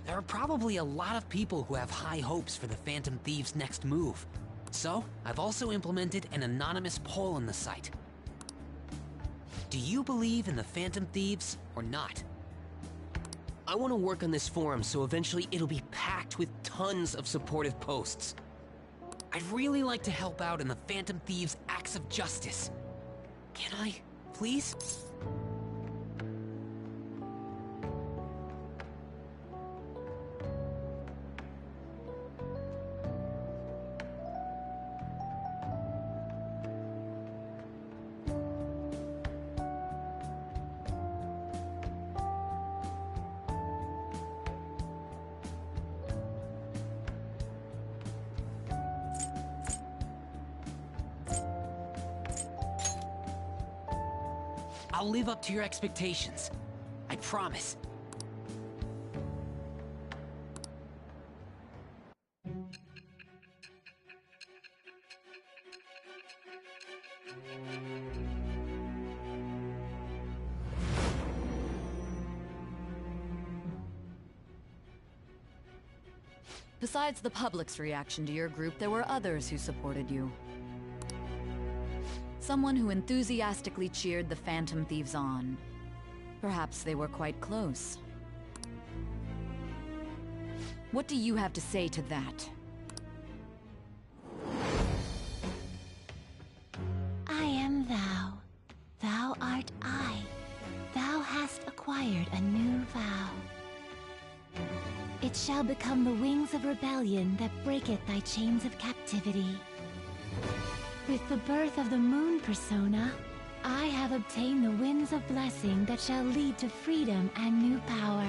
There are probably a lot of people who have high hopes for the Phantom Thieves' next move. So, I've also implemented an anonymous poll on the site. Do you believe in the Phantom Thieves or not? I want to work on this forum so eventually it'll be packed with tons of supportive posts. I'd really like to help out in the Phantom Thieves' acts of justice. Can I, please? I'll live up to your expectations. I promise. Besides the public's reaction to your group, there were others who supported you. Someone who enthusiastically cheered the Phantom Thieves on. Perhaps they were quite close. What do you have to say to that? I am thou. Thou art I. Thou hast acquired a new vow. It shall become the wings of rebellion that breaketh thy chains of captivity. With the birth of the moon persona, I have obtained the winds of blessing that shall lead to freedom and new power.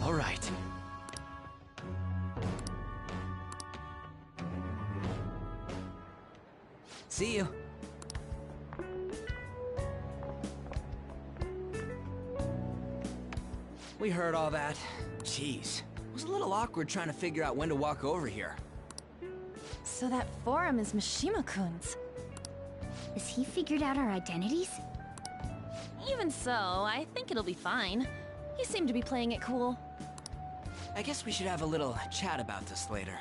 All right. See you. We heard all that. Jeez. It was a little awkward trying to figure out when to walk over here. So that forum is Mishima-kun's. Has he figured out our identities? Even so, I think it'll be fine. He seemed to be playing it cool. I guess we should have a little chat about this later.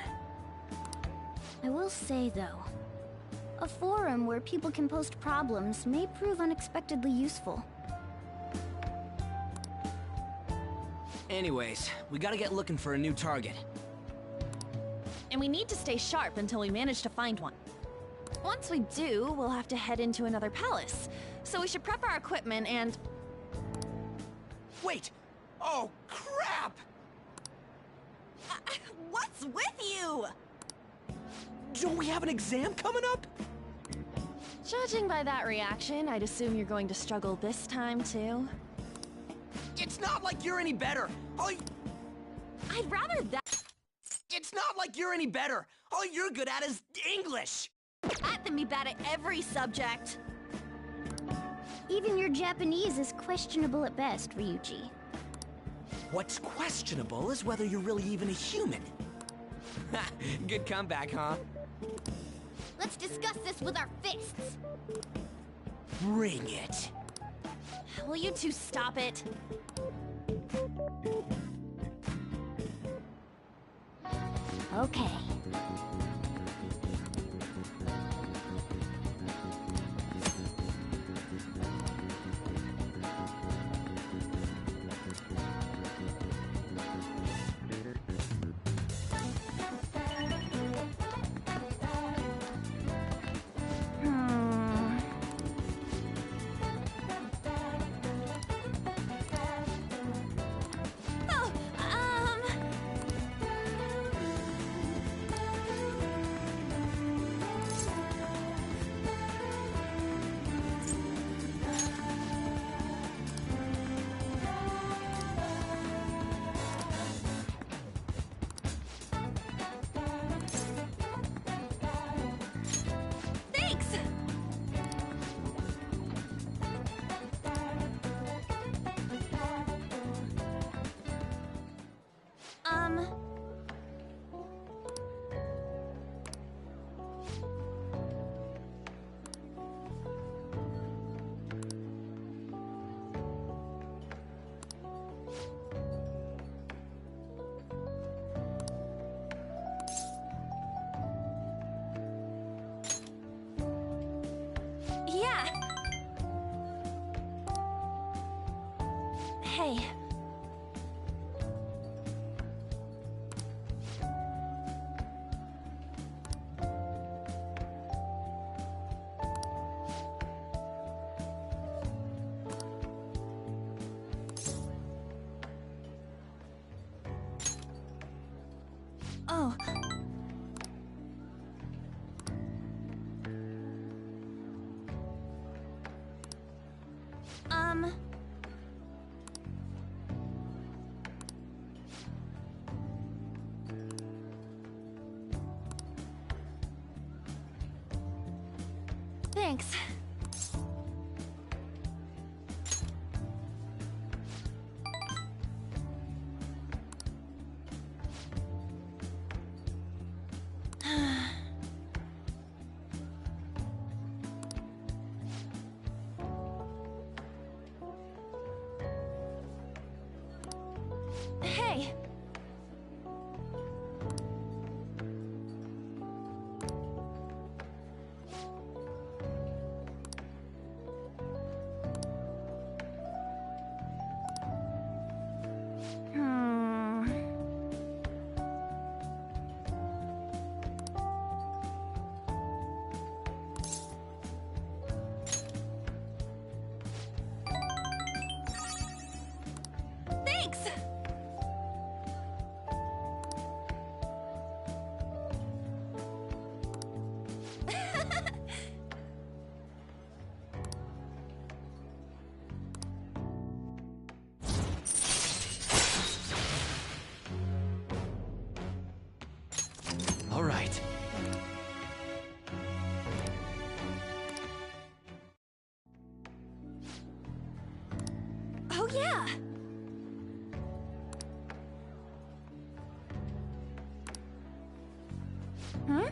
I will say, though, a forum where people can post problems may prove unexpectedly useful. Anyways, we gotta get looking for a new target. And we need to stay sharp until we manage to find one. Once we do, we'll have to head into another palace. So we should prep our equipment and... Wait! Oh, crap! What's with you? Don't we have an exam coming up? Judging by that reaction, I'd assume you're going to struggle this time, too. It's not like you're any better! I'd rather that... It's not like you're any better! All you're good at is English! That than be bad at every subject! Even your Japanese is questionable at best, Ryuji. What's questionable is whether you're really even a human. Good comeback, huh? Let's discuss this with our fists. Bring it. Will you two stop it? Okay. Yeah. Hey. Oh. Thanks. Thanks! All right. Oh yeah! Huh?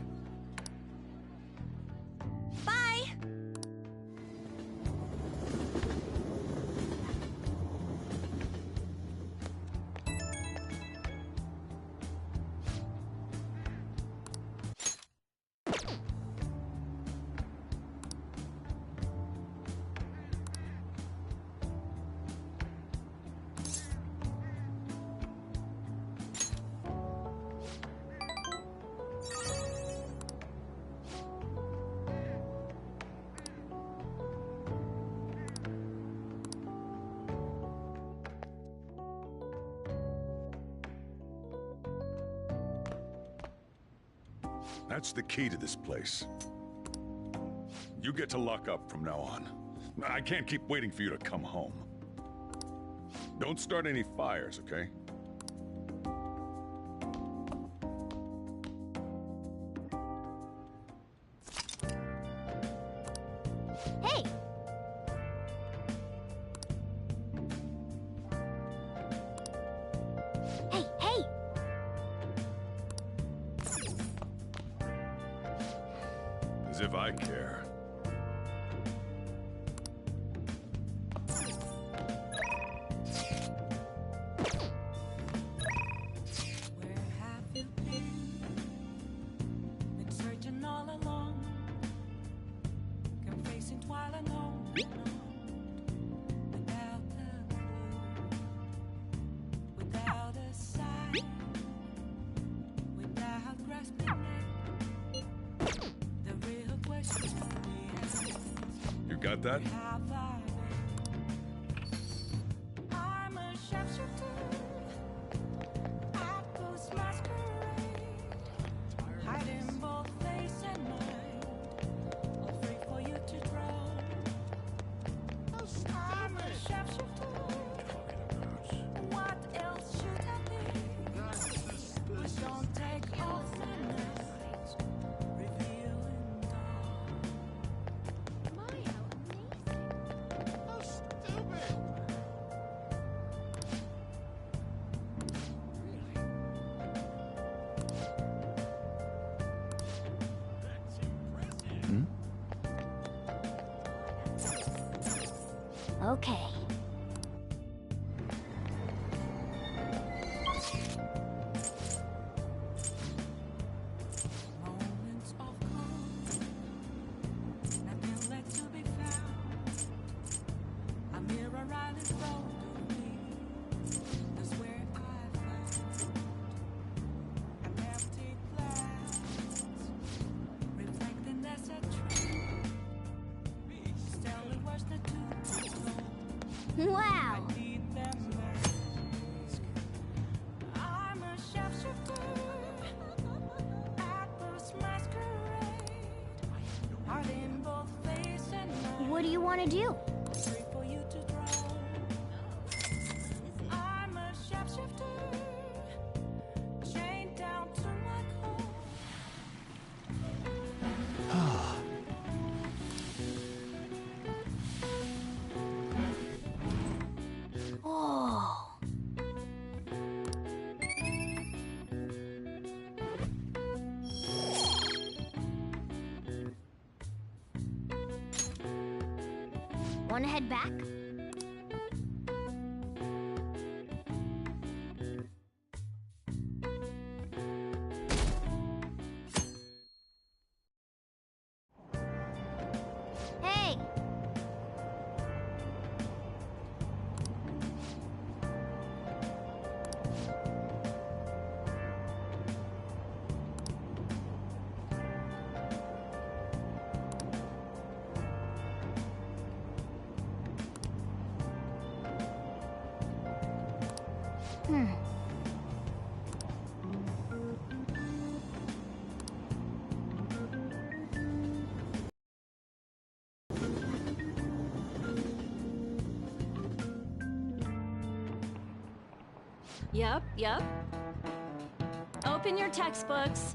Bye! That's the key to this place. You get to lock up from now on. I can't keep waiting for you to come home. Don't start any fires, okay? Hey! Hey, hey! As if I care. You got that? Okay. Wow! What do you want to do? Oh. Want to head back? Hey! Yep. Open your textbooks.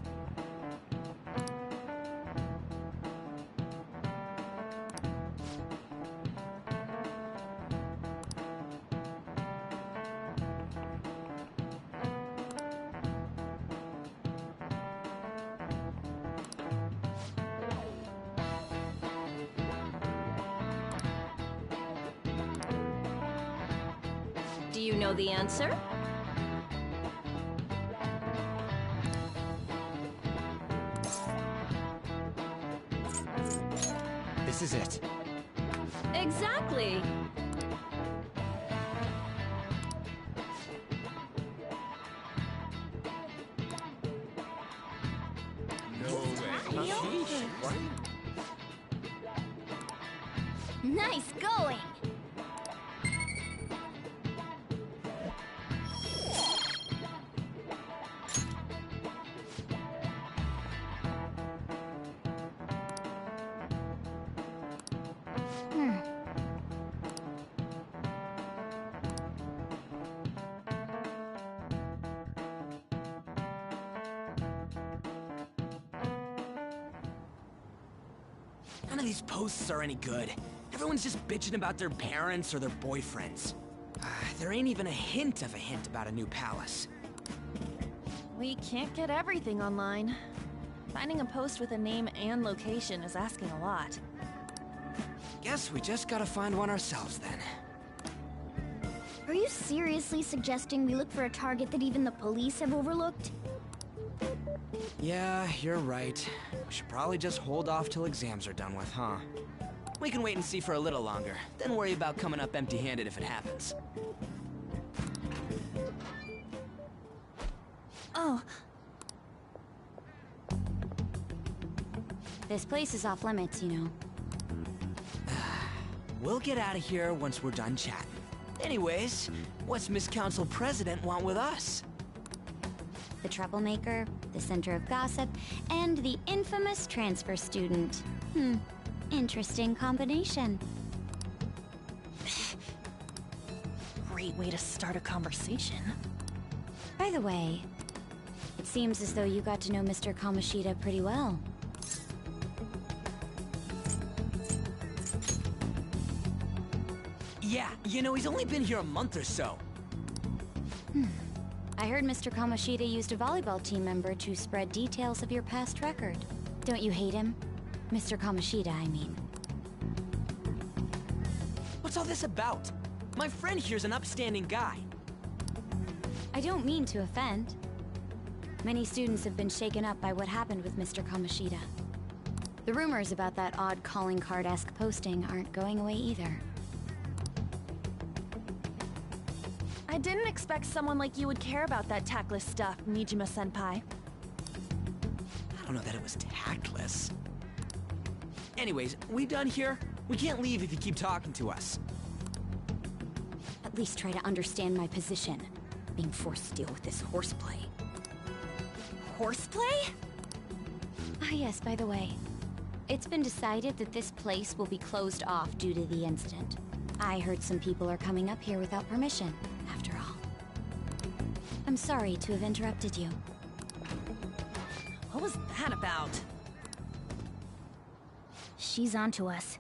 Do you know the answer? This is it. Exactly. No way. What? Nice going! None of these posts are any good. Everyone's just bitching about their parents or their boyfriends. There ain't even a hint about a new palace. We can't get everything online. Finding a post with a name and location is asking a lot. Guess we just gotta find one ourselves then. Are you seriously suggesting we look for a target that even the police have overlooked? Yeah, you're right. We should probably just hold off till exams are done with, huh? We can wait and see for a little longer, then worry about coming up empty-handed if it happens. Oh. This place is off limits, you know. We'll get out of here once we're done chatting. Anyways, what's Miss Council President want with us? The troublemaker, the center of gossip, and the infamous transfer student. Interesting combination. Great way to start a conversation. By the way, it seems as though you got to know Mr. Kamoshida pretty well. Yeah, you know, he's only been here a month or so. I heard Mr. Kamoshida used a volleyball team member to spread details of your past record. Don't you hate him? Mr. Kamoshida, I mean. What's all this about? My friend here's an upstanding guy. I don't mean to offend. Many students have been shaken up by what happened with Mr. Kamoshida. The rumors about that odd calling card-esque posting aren't going away either. I didn't expect someone like you would care about that tactless stuff, Nijima-senpai. I don't know that it was tactless. Anyways, we done here? We can't leave if you keep talking to us. At least try to understand my position. Being forced to deal with this horseplay. Horseplay? Ah yes, by the way. It's been decided that this place will be closed off due to the incident. I heard some people are coming up here without permission, after all. I'm sorry to have interrupted you. What was that about? She's onto us.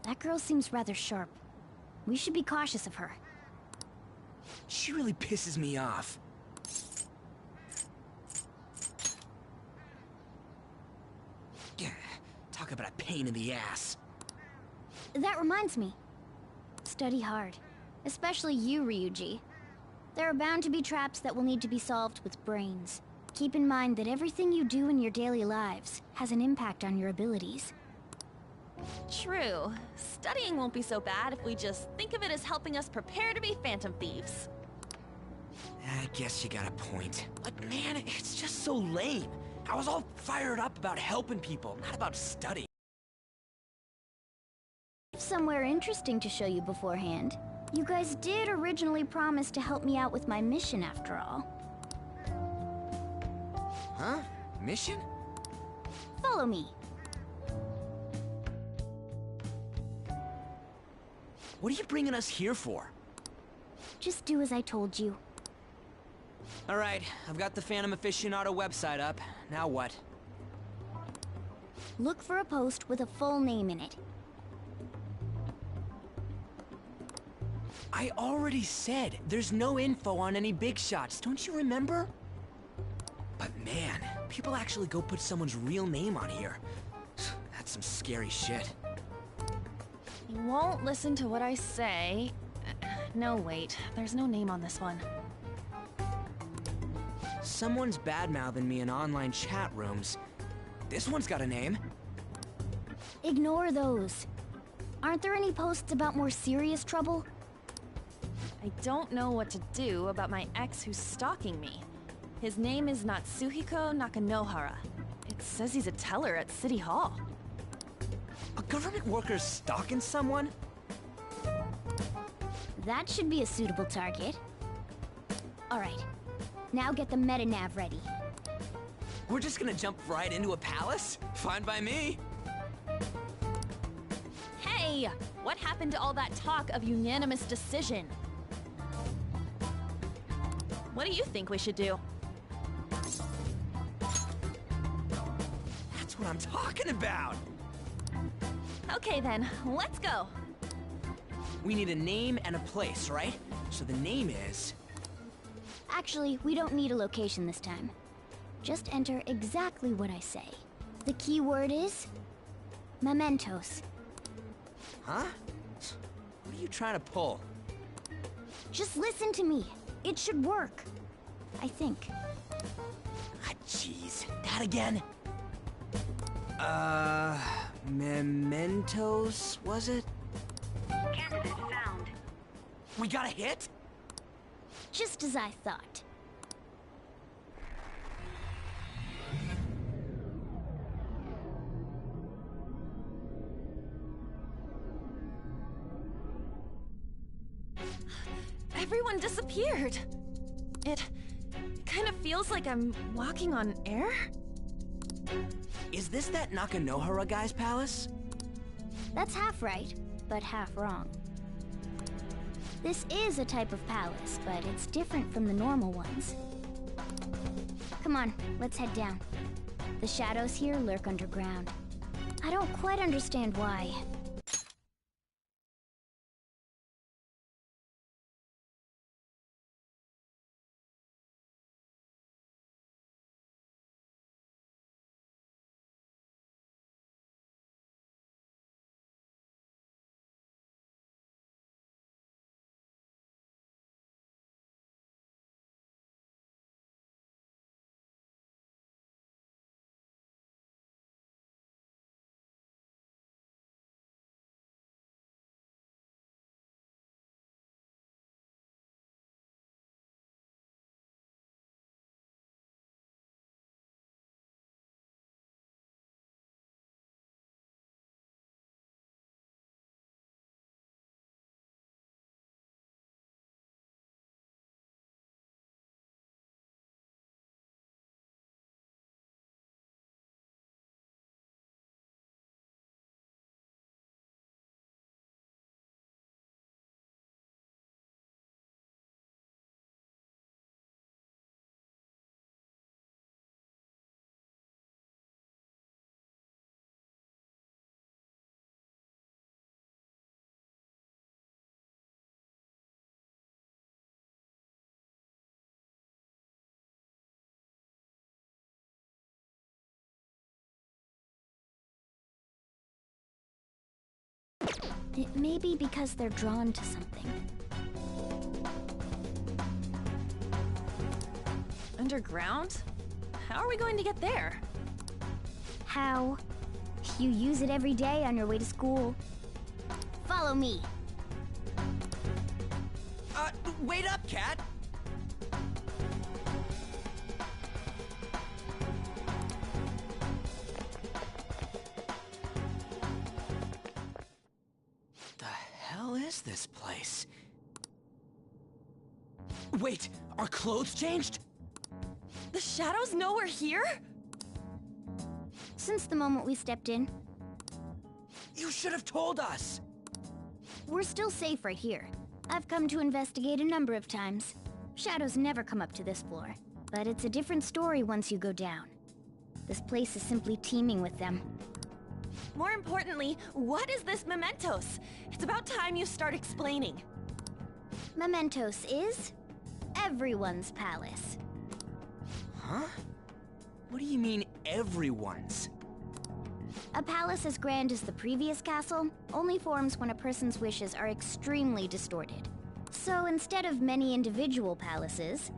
That girl seems rather sharp. We should be cautious of her. She really pisses me off. Yeah, talk about a pain in the ass. That reminds me. Study hard. Especially you, Ryuji. There are bound to be traps that will need to be solved with brains. Keep in mind that everything you do in your daily lives has an impact on your abilities. True. Studying won't be so bad if we just think of it as helping us prepare to be phantom thieves. I guess you got a point. But man, it's just so lame. I was all fired up about helping people, not about studying. Somewhere interesting to show you beforehand. You guys did originally promise to help me out with my mission after all. Huh? Mission? Follow me. What are you bringing us here for? Just do as I told you. Alright, I've got the Phantom Aficionado website up. Now what? Look for a post with a full name in it. I already said there's no info on any big shots, don't you remember? But man, people actually go put someone's real name on here. That's some scary shit. You won't listen to what I say. No, wait. There's no name on this one. Someone's bad-mouthing me in online chat rooms. This one's got a name. Ignore those. Aren't there any posts about more serious trouble? I don't know what to do about my ex who's stalking me. His name is Natsuhiko Nakanohara. It says he's a teller at City Hall. A government worker stalking someone? That should be a suitable target. Alright, now get the meta-nav ready. We're just gonna jump right into a palace? Fine by me. Hey! What happened to all that talk of unanimous decision? What do you think we should do? That's what I'm talking about! Okay then, let's go! We need a name and a place, right? So the name is... Actually, we don't need a location this time. Just enter exactly what I say. The key word is... mementos. Huh? What are you trying to pull? Just listen to me. It should work. I think. Ah, jeez. That again? Mementos, was it? Candidate found. We got a hit? Just as I thought. Everyone disappeared. It kind of feels like I'm walking on air. Is this that Nakanohara guy's palace? That's half right, but half wrong. This is a type of palace, but it's different from the normal ones. Come on, let's head down. The shadows here lurk underground. I don't quite understand why. It may be because they're drawn to something. Underground? How are we going to get there? How? You use it every day on your way to school. Follow me. Wait up, Cat! The hell is this place? Wait, our clothes changed? The shadows know we're here? Since the moment we stepped in, You should have told us! we're still safe right here. I've come to investigate a number of times. Shadows never come up to this floor. But it's a different story once you go down. This place is simply teeming with them. More importantly, what is this Mementos? It's about time you start explaining. Mementos is everyone's palace. Huh? What do you mean, everyone's? A palace as grand as the previous castle only forms when a person's wishes are extremely distorted. So instead of many individual palaces,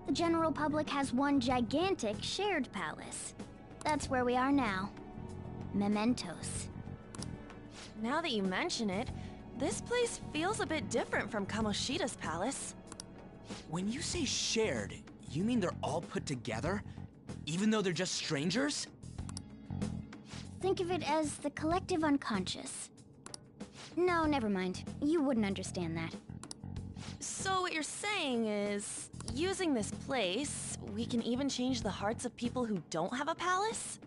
the general public has one gigantic shared palace. That's where we are now. Mementos. Now that you mention it, this place feels a bit different from Kamoshida's palace. When you say shared, you mean they're all put together? Even though they're just strangers? Think of it as the collective unconscious. No, never mind. You wouldn't understand that. So what you're saying is, using this place, we can even change the hearts of people who don't have a palace?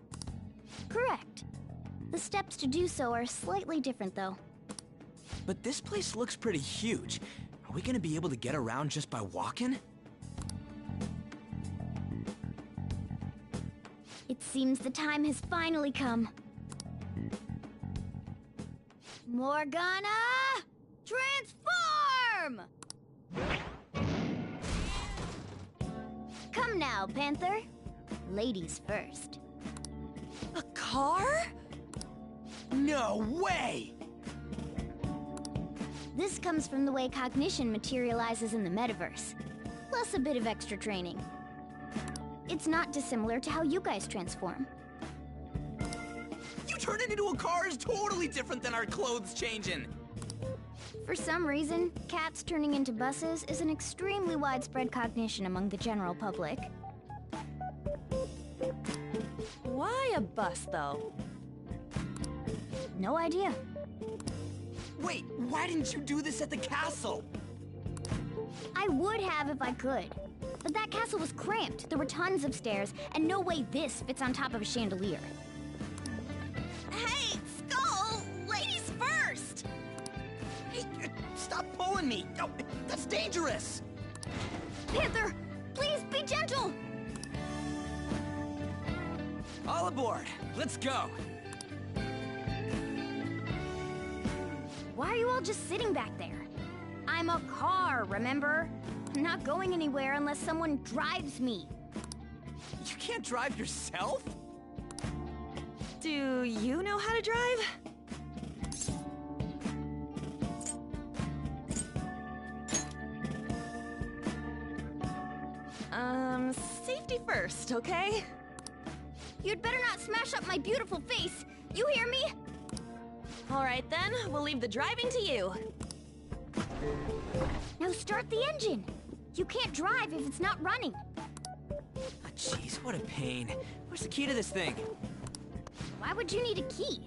Correct. The steps to do so are slightly different, though. But this place looks pretty huge. Are we gonna be able to get around just by walking? It seems the time has finally come. Morgana! Transform! Come now, Panther. Ladies first. A car? No way! This comes from the way cognition materializes in the metaverse, plus a bit of extra training. It's not dissimilar to how you guys transform. You turning into a car is totally different than our clothes changing! For some reason, cats turning into buses is an extremely widespread cognition among the general public. Why a bus, though? No idea. Wait, why didn't you do this at the castle? I would have if I could. But that castle was cramped. There were tons of stairs, and no way this fits on top of a chandelier. Hey, Skull! Ladies first! Hey, stop pulling me! Oh, that's dangerous! Panther, please be gentle! All aboard! Let's go! Why are you all just sitting back there? I'm a car, remember? I'm not going anywhere unless someone drives me. You can't drive yourself? Do you know how to drive? Safety first, okay? You'd better not smash up my beautiful face. You hear me? All right then, we'll leave the driving to you. Now start the engine. You can't drive if it's not running. Oh, jeez, what a pain. Where's the key to this thing? Why would you need a key?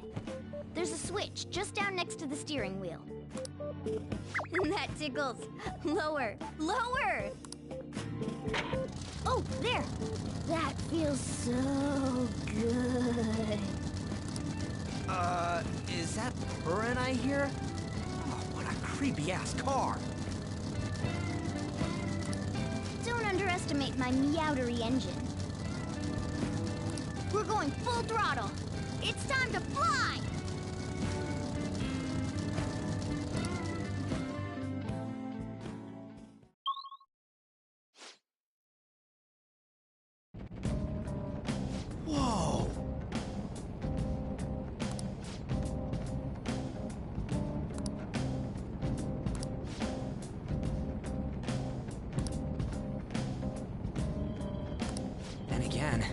There's a switch just down next to the steering wheel. That tickles. Lower, lower! Oh, there! That feels so good. Is that purring I hear? Oh, what a creepy-ass car! Don't underestimate my meowdery engine. We're going full throttle. It's time to fly! Whoa! And again.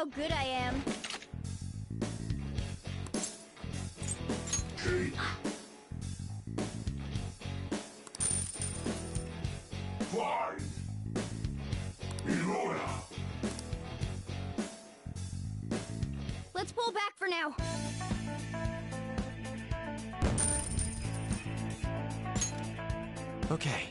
how good I am. Kate. Fine. Ilona. Let's pull back for now. Okay.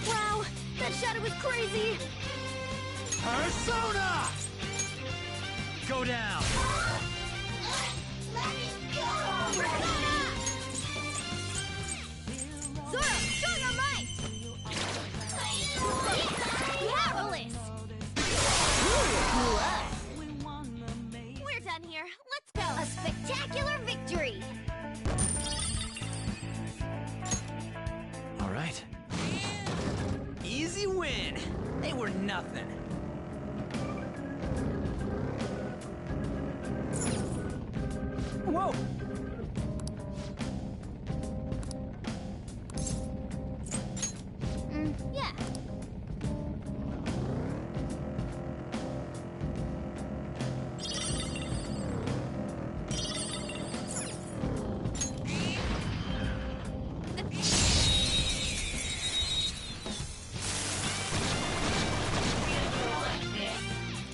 Wow, that shadow was crazy. Persona! Go down! Zoro, show your might! Marvelous! We're done here. Let's go. A spectacular victory! All right. Easy win. They were nothing. Whoa! Yeah.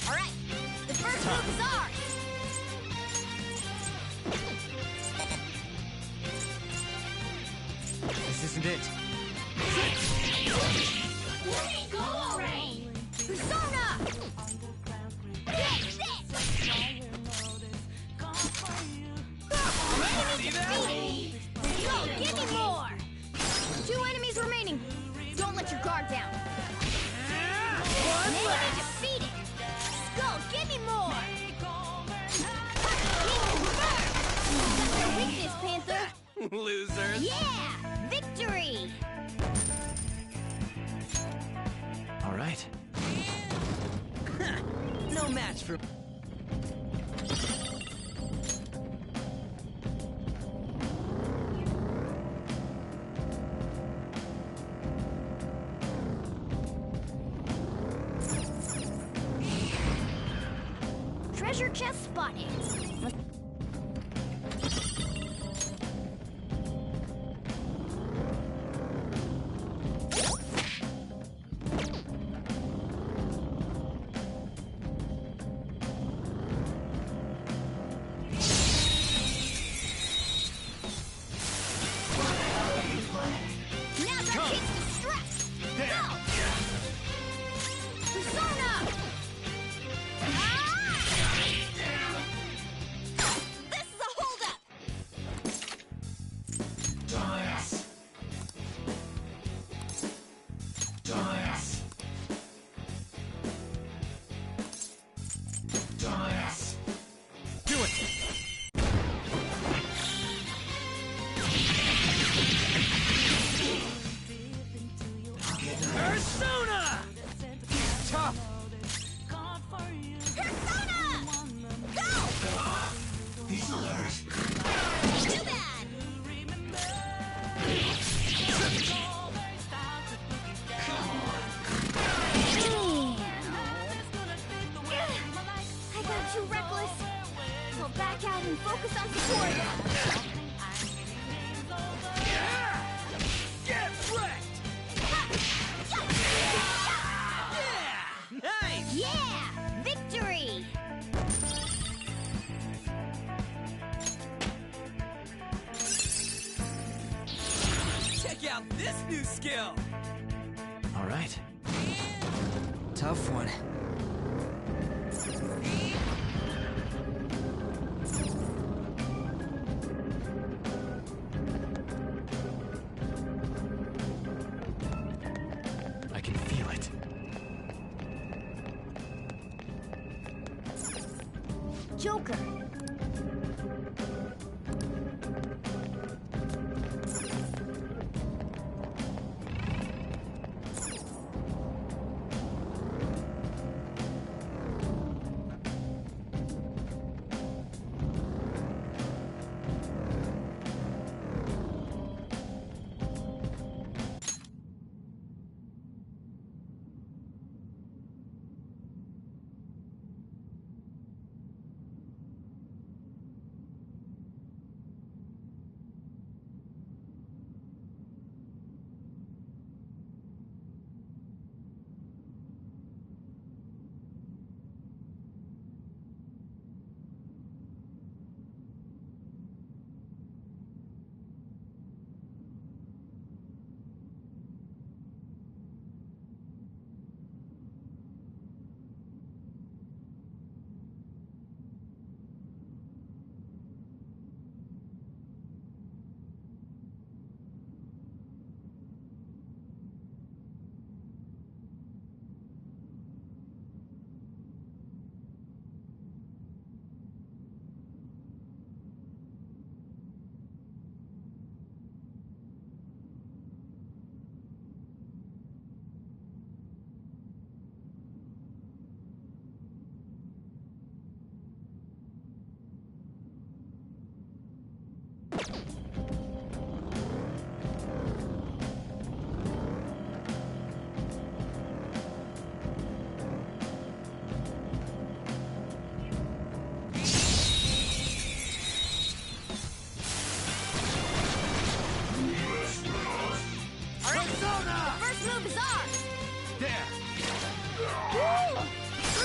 All right, the first move is ours. This isn't it. Let me go already! Persona! Get this! Enemy defeated! Go, give me more! 2 enemies remaining. Don't let your guard down. Enemy defeated! Go, give me more! That's your weakness, Panther! Losers. Yeah! Victory! All right. No match for... Treasure chest spotted. Now's our chance to strike! Go! Persona! This is a holdup! Dice. Dice. Dice. Do it! Persona! Tough! Persona! Go! These alert. Too bad! I got too reckless. I'll back out and focus on support. Get wrecked! Nice! Yeah! Victory! Check out this new skill! All right. Tough one. I can feel it. Joker.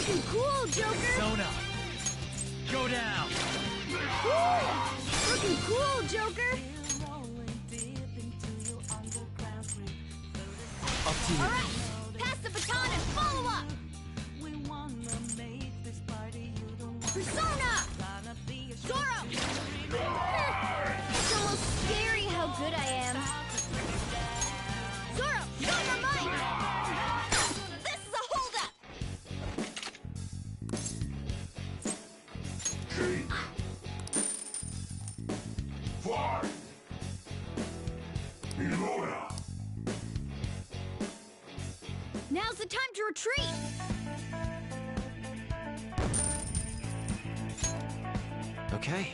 Looking cool, Joker! Persona! Go down! Woo! Looking cool, Joker! Up to you. Alright, pass the baton and follow up! Persona! Zoro! It's almost scary how good I am. Zoro, Zoro, mine! This is a holdup! Jake. Fly. Ilona. Now's the time to retreat! Okay.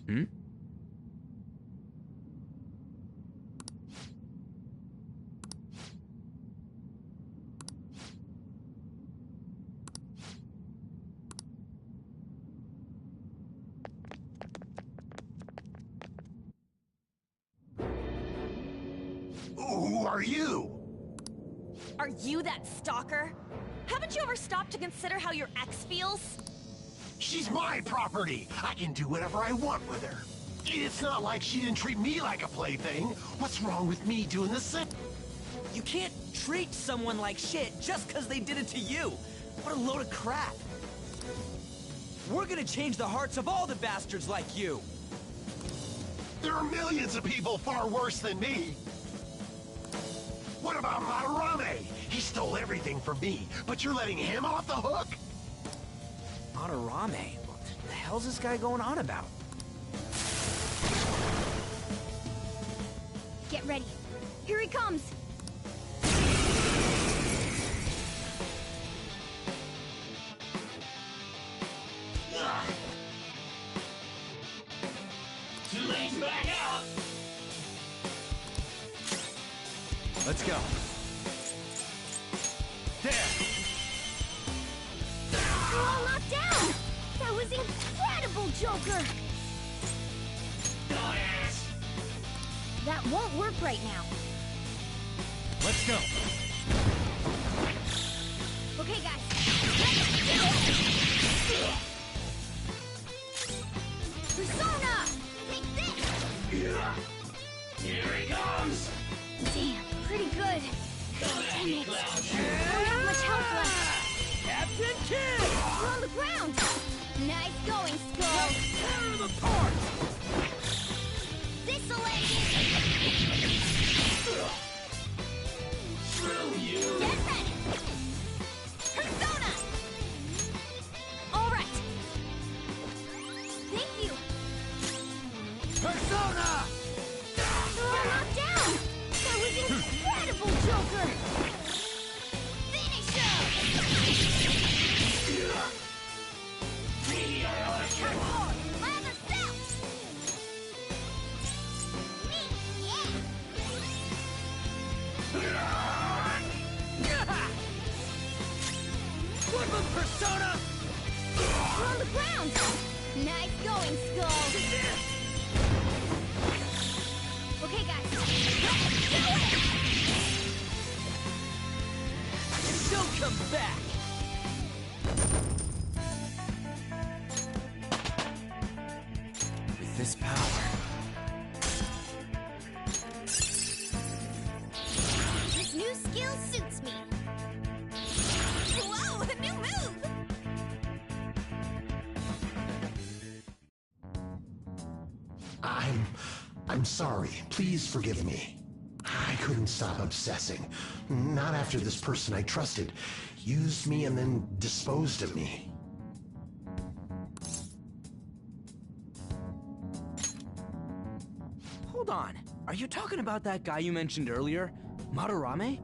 Hmm? Who are you? Are you that stalker? Haven't you ever stopped to consider how your ex feels? She's my property. I can do whatever I want with her. It's not like she didn't treat me like a plaything. What's wrong with me doing the same? You can't treat someone like shit just because they did it to you. What a load of crap. We're gonna change the hearts of all the bastards like you. There are millions of people far worse than me. What about Madarame? He stole everything from me, but you're letting him off the hook? Madarame? What the hell's this guy going on about? Get ready. Here he comes! Too late to back out! Let's go. There! We're all knocked down! That was incredible, Joker! Dumbass! That won't work right now. Let's go. Okay, guys. Let's do it! Persona! Take this! Here he comes! Damn, pretty good. Damn it. I don't have much health left. Captain Kidd! We're on the ground! Nice going, Skull! Tear them apart! This'll end Screw you! Get ready! Persona! All right. Thank you. Persona! They're all knocked down! That was incredible, Joker! Finish him! Come on! Lather cells! Me, Woodland Persona! We're on the ground! Nice going, Skull! Okay, guys. Let's do it! She'll come back! I'm sorry. Please forgive me. I couldn't stop obsessing. Not after this person I trusted used me and then disposed of me. Hold on. Are you talking about that guy you mentioned earlier? Madarame?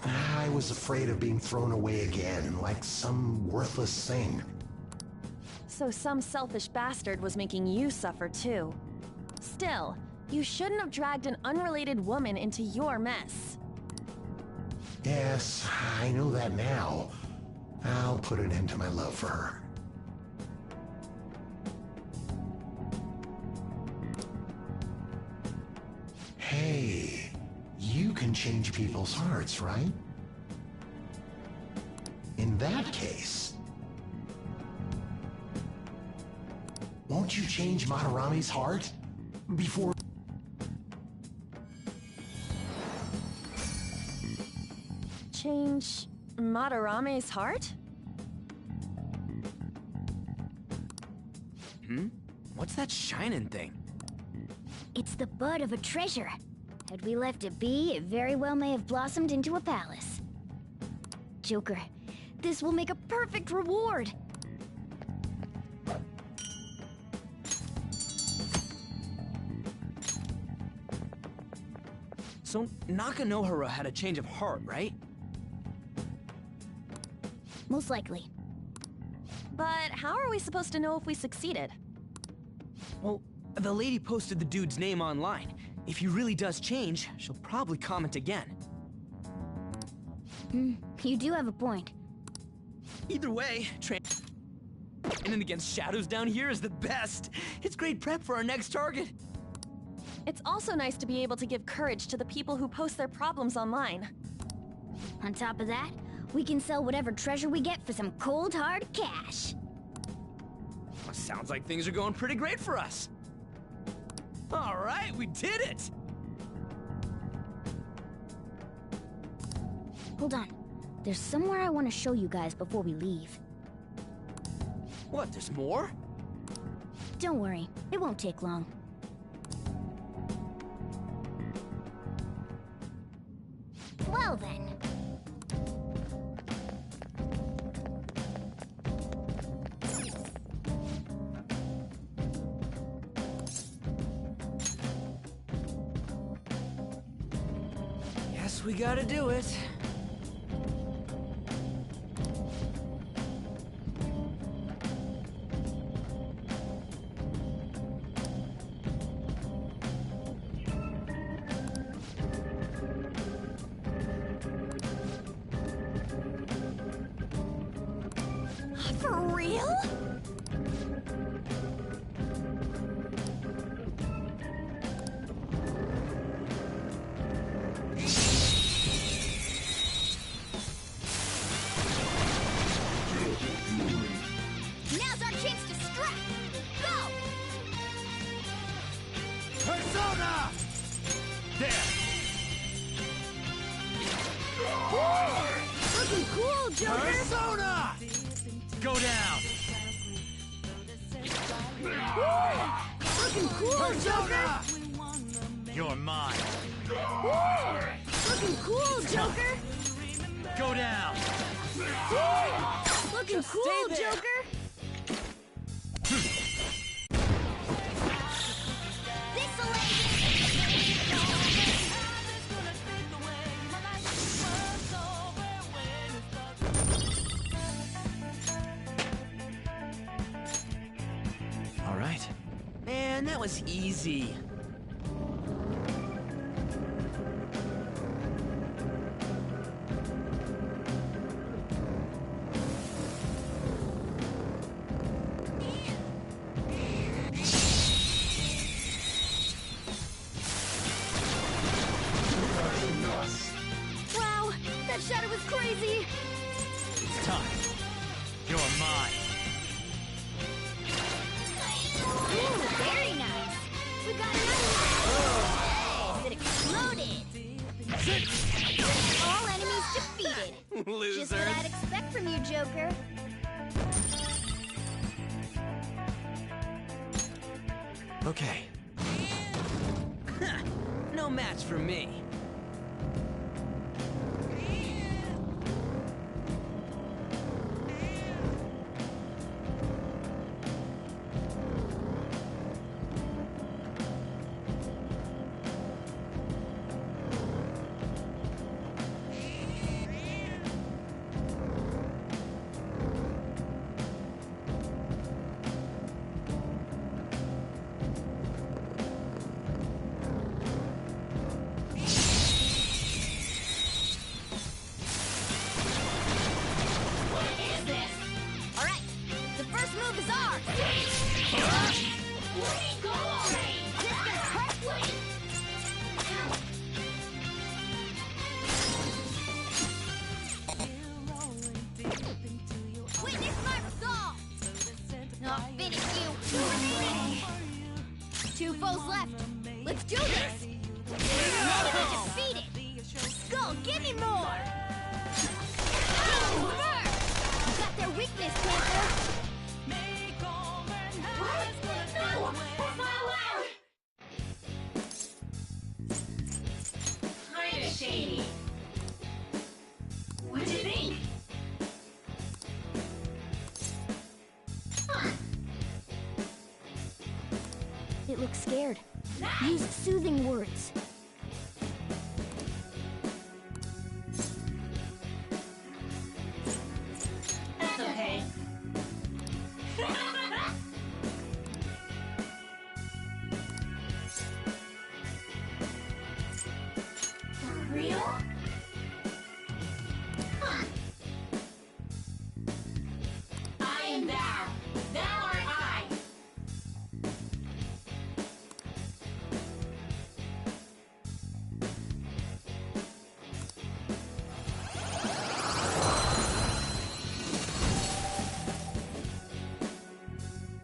I was afraid of being thrown away again, like some worthless thing. So some selfish bastard was making you suffer too. Still, you shouldn't have dragged an unrelated woman into your mess. Yes, I know that now. I'll put an end to my love for her. Hey, you can change people's hearts, right? In that case, won't you change Madarame's heart before... Change Madarame's heart? What's that shining thing? It's the bud of a treasure. Had we left it be, it very well may have blossomed into a palace. Joker, this will make a perfect reward. So Nakanohara had a change of heart, right? Most likely. But how are we supposed to know if we succeeded? Well, the lady posted the dude's name online. If he really does change, she'll probably comment again. You do have a point. Either way, training against shadows down here is the best. It's great prep for our next target. It's also nice to be able to give courage to the people who post their problems online. On top of that, we can sell whatever treasure we get for some cold, hard cash. Well, sounds like things are going pretty great for us. All right, we did it! Hold on. There's somewhere I want to show you guys before we leave. What, there's more? Don't worry, it won't take long. Well then. Guess we gotta do it. For real? Now's our chance to strike! Go! Persona! There! Looking cool, Joker! Persona! Go down! Looking cool, Joker! You're mine. Looking cool, Joker! Go down! Looking cool, Joker! All right. Man, that was easy. Wow, that shadow was crazy! It's time. You're mine. Ooh, very nice! We got Okay. No match for me. Two foes left. Let's do this! Defeat it! Skull, give me more! You got their weakness, Panther! What? No! That's not allowed! Kinda shady. What do you think? It looks scared. Use soothing words. That's okay. For real? I am thou. Thou art I.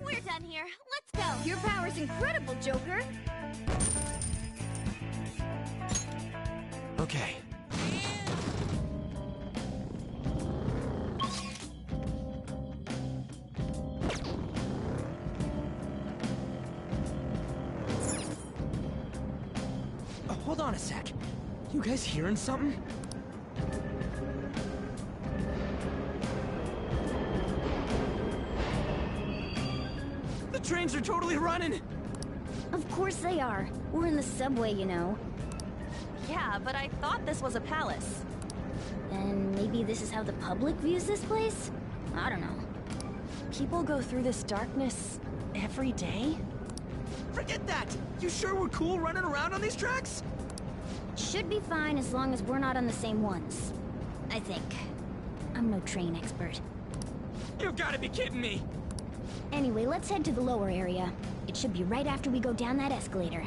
We're done here. Let's go. Your power's incredible, Joker. Okay. Hold on a sec. You guys hearing something? The trains are totally running! Of course they are. We're in the subway, you know. Yeah, but I thought this was a palace. And maybe this is how the public views this place? I don't know. People go through this darkness every day? Forget that! You sure we're cool running around on these tracks? Should be fine as long as we're not on the same ones. I think. I'm no train expert. You gotta be kidding me! Anyway, let's head to the lower area. It should be right after we go down that escalator.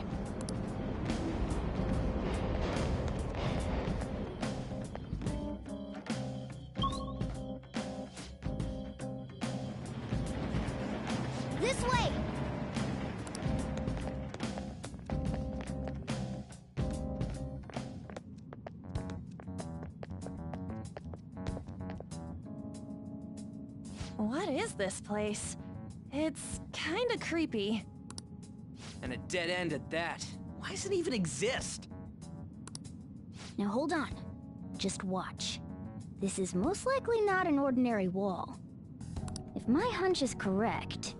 This way! What is this place? It's kinda creepy. And a dead end at that. Why does it even exist? Now hold on. Just watch. This is most likely not an ordinary wall. If my hunch is correct...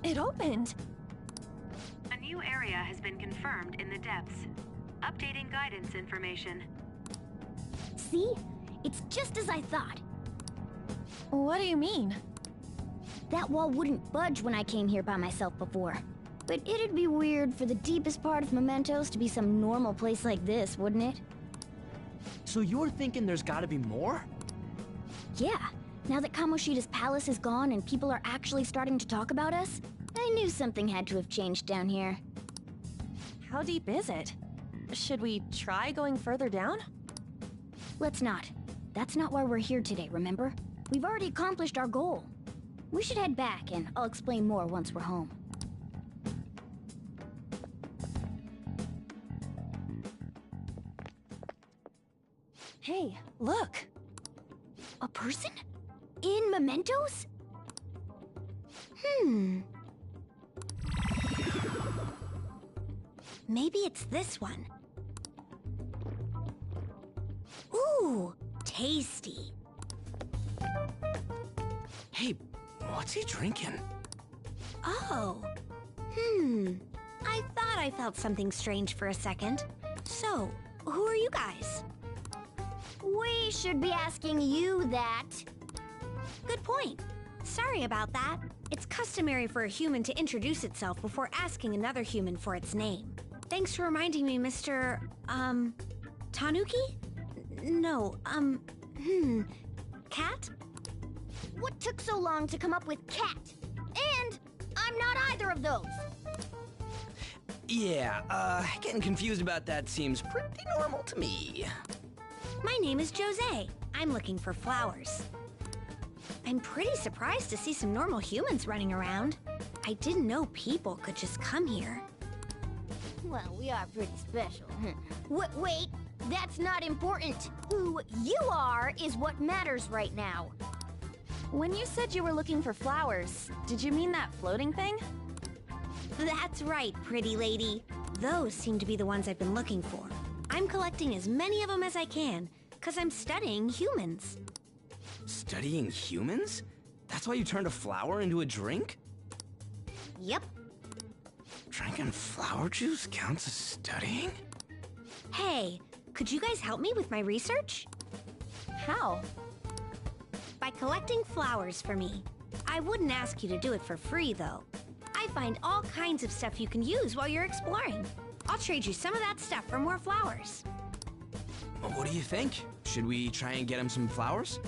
It opened! A new area has been confirmed in the depths. Updating guidance information. See? It's just as I thought. What do you mean? That wall wouldn't budge when I came here by myself before. But it'd be weird for the deepest part of Mementos to be some normal place like this, wouldn't it? So you're thinking there's gotta be more? Yeah. Now that Kamoshida's palace is gone and people are actually starting to talk about us, I knew something had to have changed down here. How deep is it? Should we try going further down? Let's not. That's not why we're here today, remember? We've already accomplished our goal. We should head back, and I'll explain more once we're home. Hey, look. A person? In mementos? Maybe it's this one. Ooh, tasty. Hey, what's he drinking? Oh. I thought I felt something strange for a second. So, who are you guys? We should be asking you that. Good point. Sorry about that. It's customary for a human to introduce itself before asking another human for its name. Thanks for reminding me, Mr. Tanuki? No, Cat? What took so long to come up with cat? And I'm not either of those. Yeah, getting confused about that seems pretty normal to me. My name is Jose. I'm looking for flowers. I'm pretty surprised to see some normal humans running around. I didn't know people could just come here. Well, we are pretty special. Wait, that's not important. Who you are is what matters right now. When you said you were looking for flowers, did you mean that floating thing? That's right, pretty lady. Those seem to be the ones I've been looking for. I'm collecting as many of them as I can, because I'm studying humans. Studying humans? That's why you turned a flower into a drink? Yep. Drinking flower juice counts as studying? Hey, could you guys help me with my research? How? By collecting flowers for me. I wouldn't ask you to do it for free, though. I find all kinds of stuff you can use while you're exploring. I'll trade you some of that stuff for more flowers. Well, what do you think? Should we try and get him some flowers?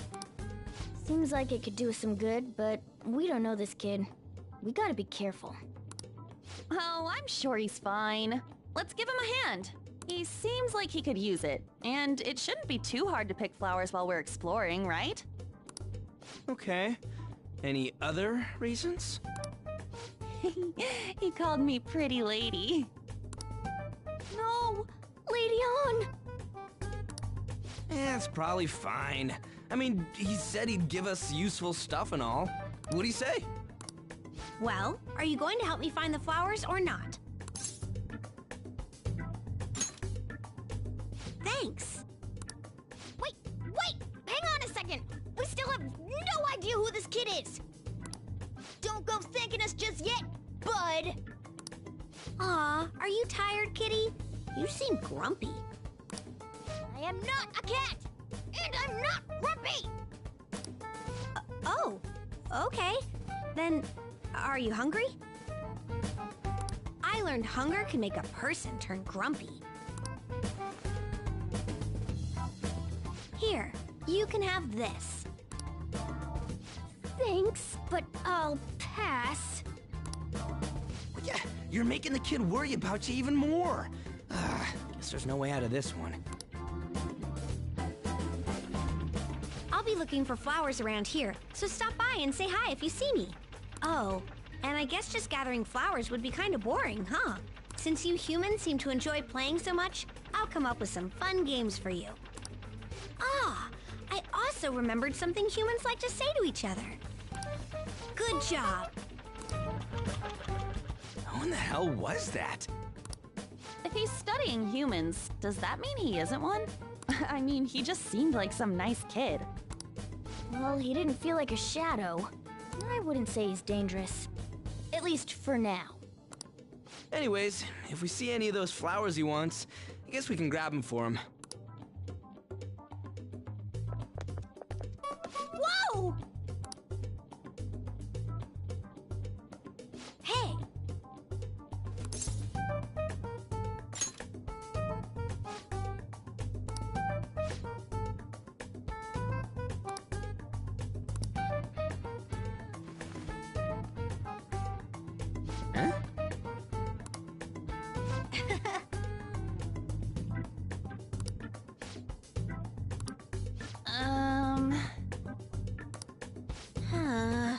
Seems like it could do us some good, but we don't know this kid. We gotta be careful. Oh, I'm sure he's fine. Let's give him a hand. He seems like he could use it, and it shouldn't be too hard to pick flowers while we're exploring, right? Okay. Any other reasons? He called me pretty lady. No! Lady on! It's probably fine. I mean, he said he'd give us useful stuff and all. What'd he say? Well, are you going to help me find the flowers or not? Thanks. Wait! Hang on a second! We still have no idea who this kid is! Don't go thanking us just yet, bud! Aw, are you tired, kitty? You seem grumpy. I am not a cat! And I'm not grumpy! Oh, okay. Then, are you hungry? I learned hunger can make a person turn grumpy. Here, you can have this. Thanks, but I'll pass. Yeah, you're making the kid worry about you even more. Guess there's no way out of this one. I'll be looking for flowers around here, so stop by and say hi if you see me. Oh, and I guess just gathering flowers would be kind of boring, huh? Since you humans seem to enjoy playing so much, I'll come up with some fun games for you. Ah, I also remembered something humans like to say to each other. Good job. Who in the hell was that? If he's studying humans, does that mean he isn't one? I mean, he just seemed like some nice kid. Well, he didn't feel like a shadow. I wouldn't say he's dangerous. At least for now. Anyways, if we see any of those flowers he wants, I guess we can grab them for him. Whoa! Hey! Huh? Huh.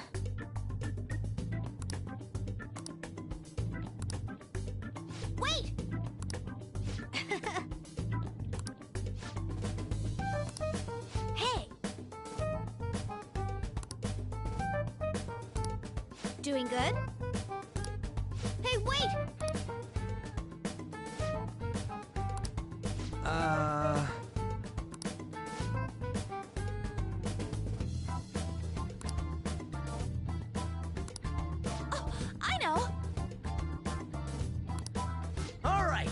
Wait! doing good. Hey, wait! Oh, I know! All right.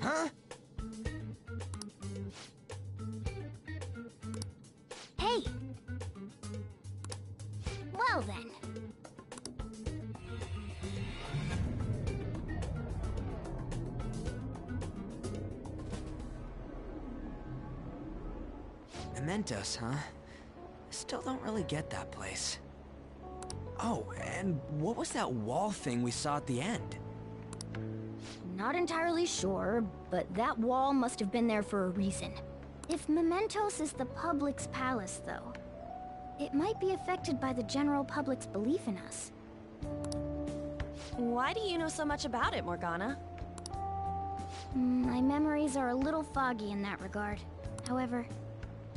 Huh? Hey! Well then. Mementos, huh? I still don't really get that place. Oh, and what was that wall thing we saw at the end? Not entirely sure, but that wall must have been there for a reason. If Mementos is the public's palace, though, it might be affected by the general public's belief in us. Why do you know so much about it, Morgana? My memories are a little foggy in that regard. However,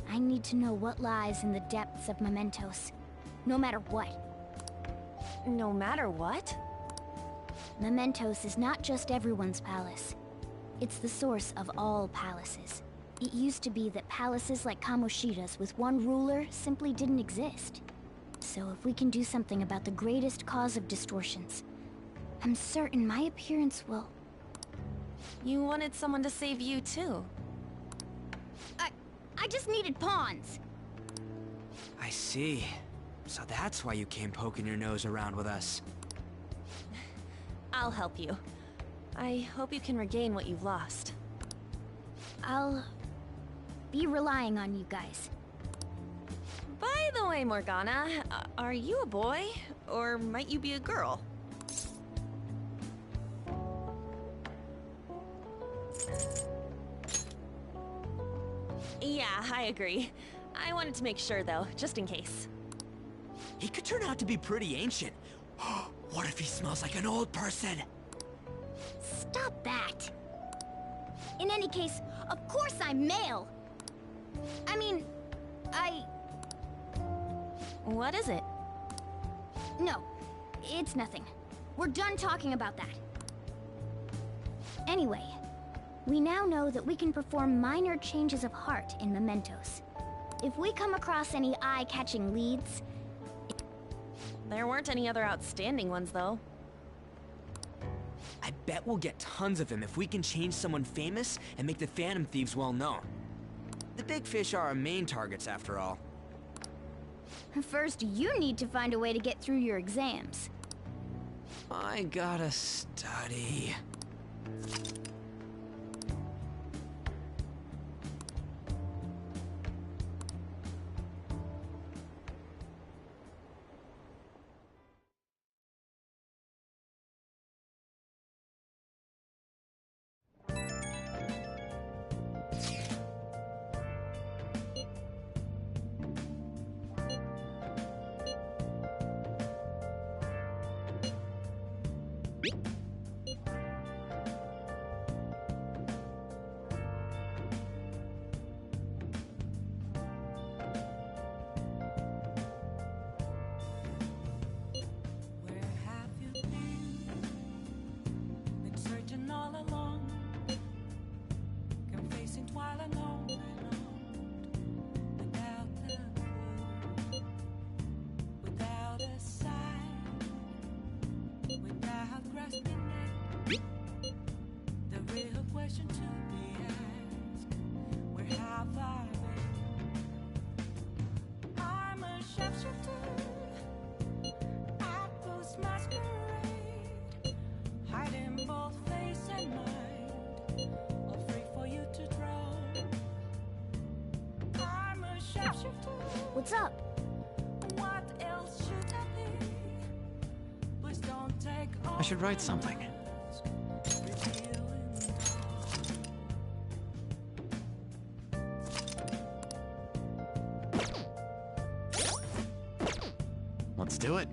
I need to know what lies in the depths of Mementos. No matter what. No matter what? Mementos is not just everyone's palace. It's the source of all palaces. It used to be that palaces like Kamoshida's with one ruler simply didn't exist. So if we can do something about the greatest cause of distortions, I'm certain my appearance will... You wanted someone to save you, too. I just needed pawns! I see. So that's why you came poking your nose around with us. I'll help you. I hope you can regain what you've lost. I'll... be relying on you guys. By the way, Morgana, are you a boy? Or might you be a girl? Yeah, I agree. I wanted to make sure, though, just in case. He could turn out to be pretty ancient. What if he smells like an old person? Stop that! In any case, of course I'm male! I mean, What is it? No, it's nothing. We're done talking about that. Anyway, we now know that we can perform minor changes of heart in Mementos. If we come across any eye-catching leads... There weren't any other outstanding ones, though. I bet we'll get tons of them if we can change someone famous and make the Phantom Thieves well known. The big fish are our main targets, after all. First, you need to find a way to get through your exams. I gotta study. What's up? What else should I be? Please don't take I should write something. Let's do it.